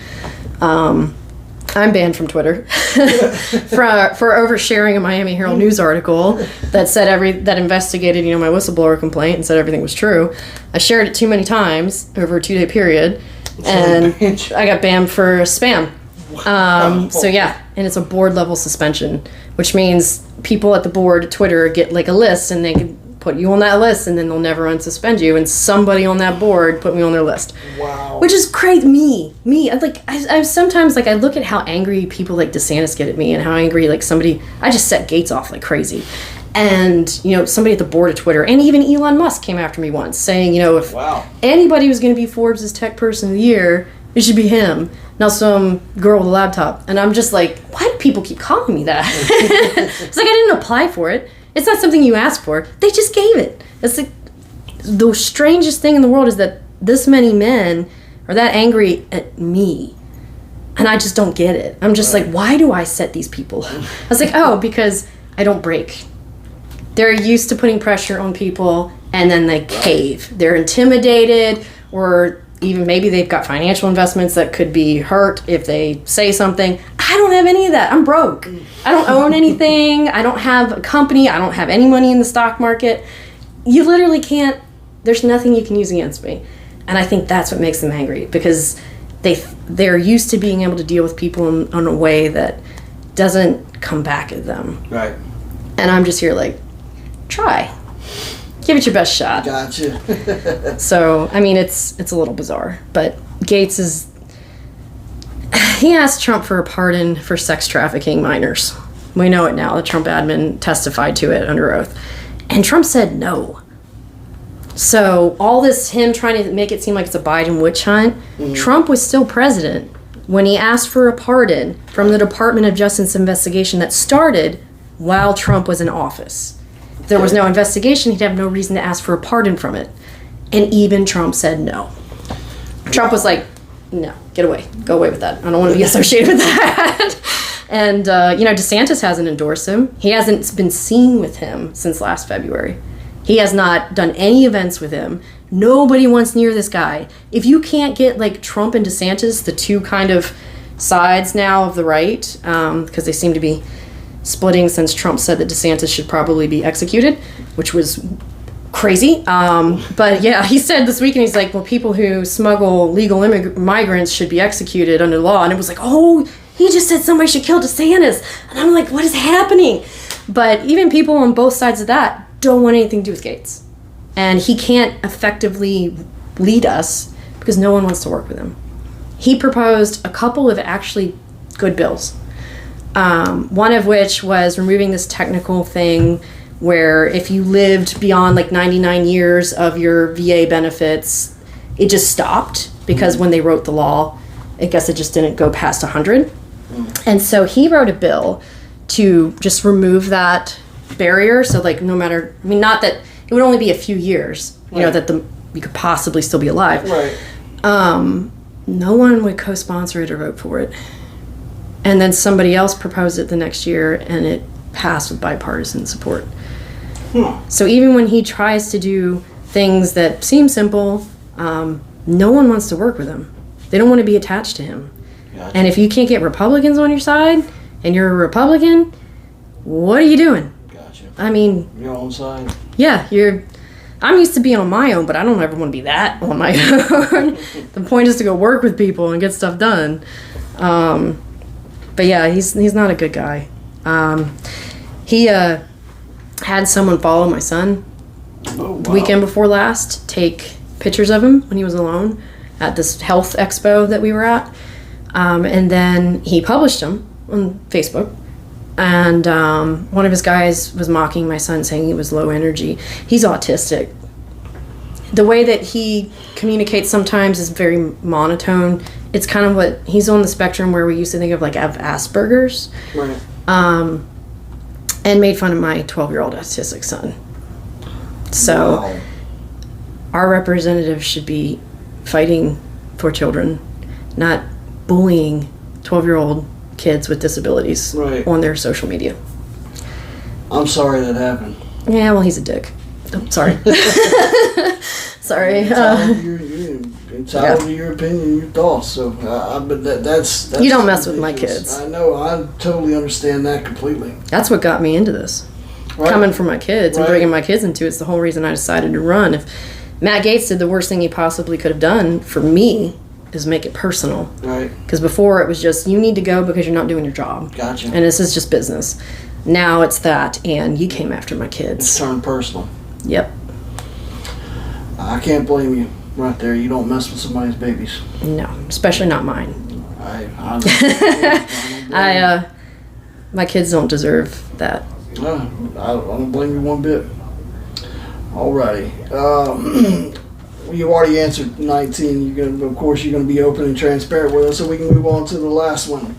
I'm banned from Twitter for oversharing a Miami Herald News article that said that investigated, my whistleblower complaint and said everything was true. I shared it too many times over a 2-day period, and I got banned for spam. So yeah, and it's a board level suspension, which means people at the board at Twitter get like a list, and they can put you on that list, and then they'll never unsuspend you. And somebody on that board put me on their list. Wow. Which is crazy. Me. I sometimes I look at how angry people like DeSantis get at me, and how angry I just set Gates off like crazy. And, somebody at the board of Twitter, and even Elon Musk came after me once saying, if anybody was going to be Forbes' tech person of the year, it should be him. Now some girl with a laptop. And I'm just like, why do people keep calling me that? It's like I didn't apply for it. It's not something you asked for. They just gave it. It's like the strangest thing in the world is that this many men are that angry at me. And I just don't get it. I'm just like, why do I set these people? I was like, because I don't break. They're used to putting pressure on people, and then they cave. They're intimidated, or even maybe they've got financial investments that could be hurt if they say something. I don't have any of that. I'm broke. I don't own anything. I don't have a company. I don't have any money in the stock market. You literally can't, there's nothing you can use against me. And I think that's what makes them angry, because they're used to being able to deal with people in a way that doesn't come back at them. Right. And I'm just here like, try. Give it your best shot. Gotcha. So, I mean, it's a little bizarre. But Gates he asked Trump for a pardon for sex trafficking minors. We know it now. The Trump admin testified to it under oath. And Trump said no. So all this, him trying to make it seem like it's a Biden witch hunt, Trump was still president when he asked for a pardon from the Department of Justice investigation that started while Trump was in office. If there was no investigation, he'd have no reason to ask for a pardon from it. And even Trump said no. Trump was like, no, get away. Go away with that. I don't want to be associated with that. And, DeSantis hasn't endorsed him. He hasn't been seen with him since last February. He has not done any events with him. Nobody wants near this guy. If you can't get, Trump and DeSantis, the two kind of sides now of the right, because they seem to be splitting since Trump said that DeSantis should probably be executed, which was crazy. But yeah, he said this weekend, he's like, well, people who smuggle legal migrants should be executed under law. And it was like, oh, he just said somebody should kill DeSantis. And I'm like, what is happening? But even people on both sides of that don't want anything to do with Gates. And he can't effectively lead us because no one wants to work with him. He proposed a couple of actually good bills. One of which was removing this technical thing where if you lived beyond 99 years of your VA benefits, it just stopped because when they wrote the law, I guess it just didn't go past 100. And so he wrote a bill to just remove that barrier. So no matter, not that it would only be a few years, that you could possibly still be alive. Right. No one would co-sponsor it or vote for it. And then somebody else proposed it the next year, and it passed with bipartisan support. So even when he tries to do things that seem simple, no one wants to work with him. They don't want to be attached to him. Gotcha. And if you can't get Republicans on your side, and you're a Republican, what are you doing? Gotcha. Your own side. Yeah, I'm used to being on my own, but I don't ever want to be that on my own. The point is to go work with people and get stuff done. But yeah, he's not a good guy. He had someone follow my son the weekend before last, take pictures of him when he was alone at this health expo that we were at. And then he published them on Facebook. And one of his guys was mocking my son, saying he was low energy. He's autistic. The way that he communicates sometimes is very monotone. It's kind of what he's on the spectrum where we used to think of like Asperger's. Right. And made fun of my 12-year-old autistic son. So Wow. our representatives should be fighting for children, not bullying 12-year-old kids with disabilities Right. on their social media. I'm sorry that happened. Yeah, well, he's a dick. I'm sorry. Sorry. You're entitled to your opinion, your thoughts. So, but that's You don't mess with my ridiculous. kids. I know. I totally understand that completely. That's what got me into this. Right. Coming from my kids and Right. bringing my kids into it's the whole reason I decided to run. If Matt Gaetz did the worst thing he possibly could have done for me is make it personal. Right. Because before it was just, you need to go because you're not doing your job. Gotcha. And this is just business. Now it's that, and you came after my It's kids. turned personal. Yep. I can't blame you right there. You don't mess with somebody's babies. No, especially not mine. My kids don't deserve that. No, I don't blame you one bit. Alrighty. You already answered 19. Of course, you're gonna be open and transparent with us, so we can move on to the last one.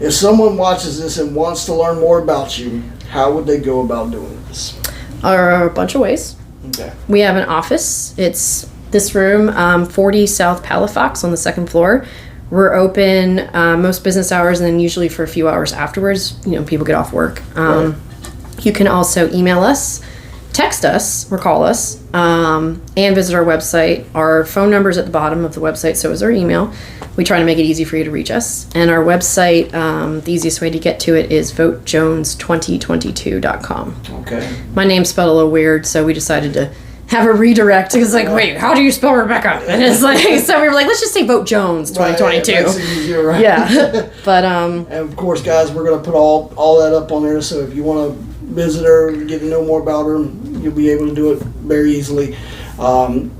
If someone watches this and wants to learn more about you, how would they go about doing this? Are a bunch of ways. Okay. We have an office. It's this room, 40 South Palafox on the second floor. We're open most business hours, and then usually for a few hours afterwards, people get off work. Right. You can also email us, text us, or call us, and visit our website. Our phone number is at the bottom of the website, so is our email. We try to make it easy for you to reach us. And our website, the easiest way to get to it is votejones2022.com. Okay. My name's spelled a little weird, so we decided to have a redirect. It's like, wait, how do you spell Rebekah? And it's like, so we were like, let's just say Vote Jones 2022. Right, it makes it easier, right? Yeah. But, And of course, guys, we're gonna put all that up on there. So if you want to visit her, get to know more about her, you'll be able to do it very easily. Phone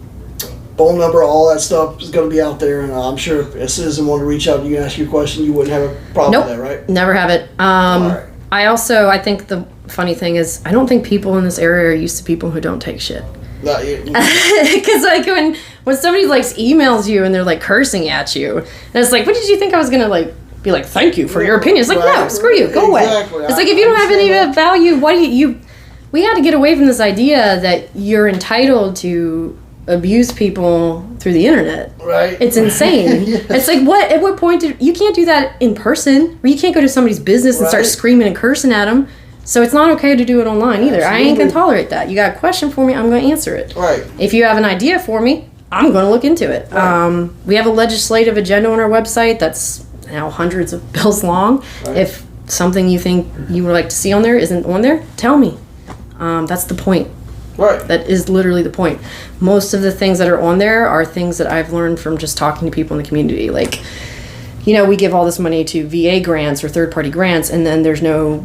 number, all that stuff is going to be out there, and I'm sure if a citizen wanted to reach out to you and ask you a question, you wouldn't have a problem nope, with that, right? never have it. Alright. I think the funny thing is, I don't think people in this area are used to people who don't take shit. Because like when somebody like emails you and they're like cursing at you, and it's like, what did you think I was gonna like be like? Thank you for your opinion. It's like, Right, no, screw you, go exactly. away. It's like, if you don't have any understand that. value, why do you? We had to get away from this idea that you're entitled to abuse people through the internet. Right. It's insane. Yes. It's like, what? At what point you can't do that in person, or you can't go to somebody's business and start Right. screaming and cursing at them. So it's not okay to do it online either. I ain't gonna Absolutely. tolerate that. You got a question for me, I'm gonna answer it. Right. If you have an idea for me, I'm gonna look into it. Right. We have a legislative agenda on our website that's now hundreds of bills long. Right. If something you think you would like to see on there isn't on there, tell me. That's the point. Right. That is literally the point. Most of the things that are on there are things that I've learned from just talking to people in the community. Like, we give all this money to VA grants or third-party grants, and then there's no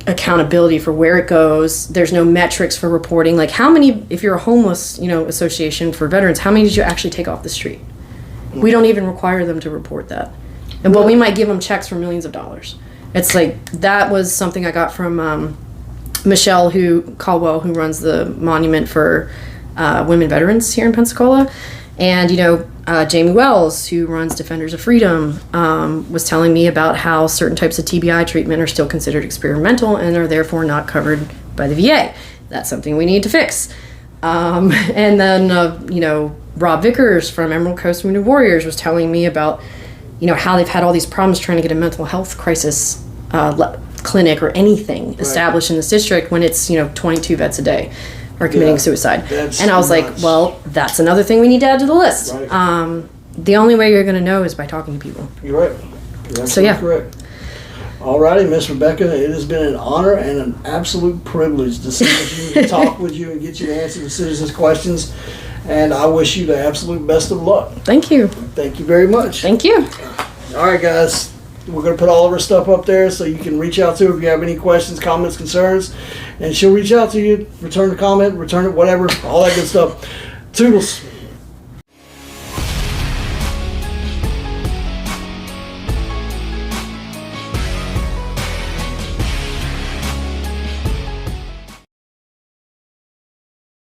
accountability for where it goes. There's no metrics for reporting. Like, how many, if you're a homeless, association for veterans, how many did you actually take off the street? We don't even require them to report that. And but we might give them checks for millions of dollars. It's like, that was something I got from Michelle Caldwell, who runs the monument for women veterans here in Pensacola. And, Jamie Wells, who runs Defenders of Freedom, was telling me about how certain types of TBI treatment are still considered experimental and are therefore not covered by the VA. That's something we need to fix. And then, Rob Vickers from Emerald Coast Wounded Warriors was telling me about, how they've had all these problems trying to get a mental health crisis clinic or anything established in this district when it's, 22 vets a day are committing suicide. And I was like, well, that's another thing we need to add to the list. Right. The only way you're going to know is by talking to people. You're right. You're absolutely So, yeah. correct. Alrighty, Miss Rebekah, it has been an honor and an absolute privilege to sit with you, to talk with you, and get you to answer the citizens' questions. And I wish you the absolute best of luck. Thank you. Thank you very much. Thank you. All right, guys. We're going to put all of our stuff up there so you can reach out to her if you have any questions, comments, concerns. And she'll reach out to you, return the comment, return it, whatever, all that good stuff. Toodles.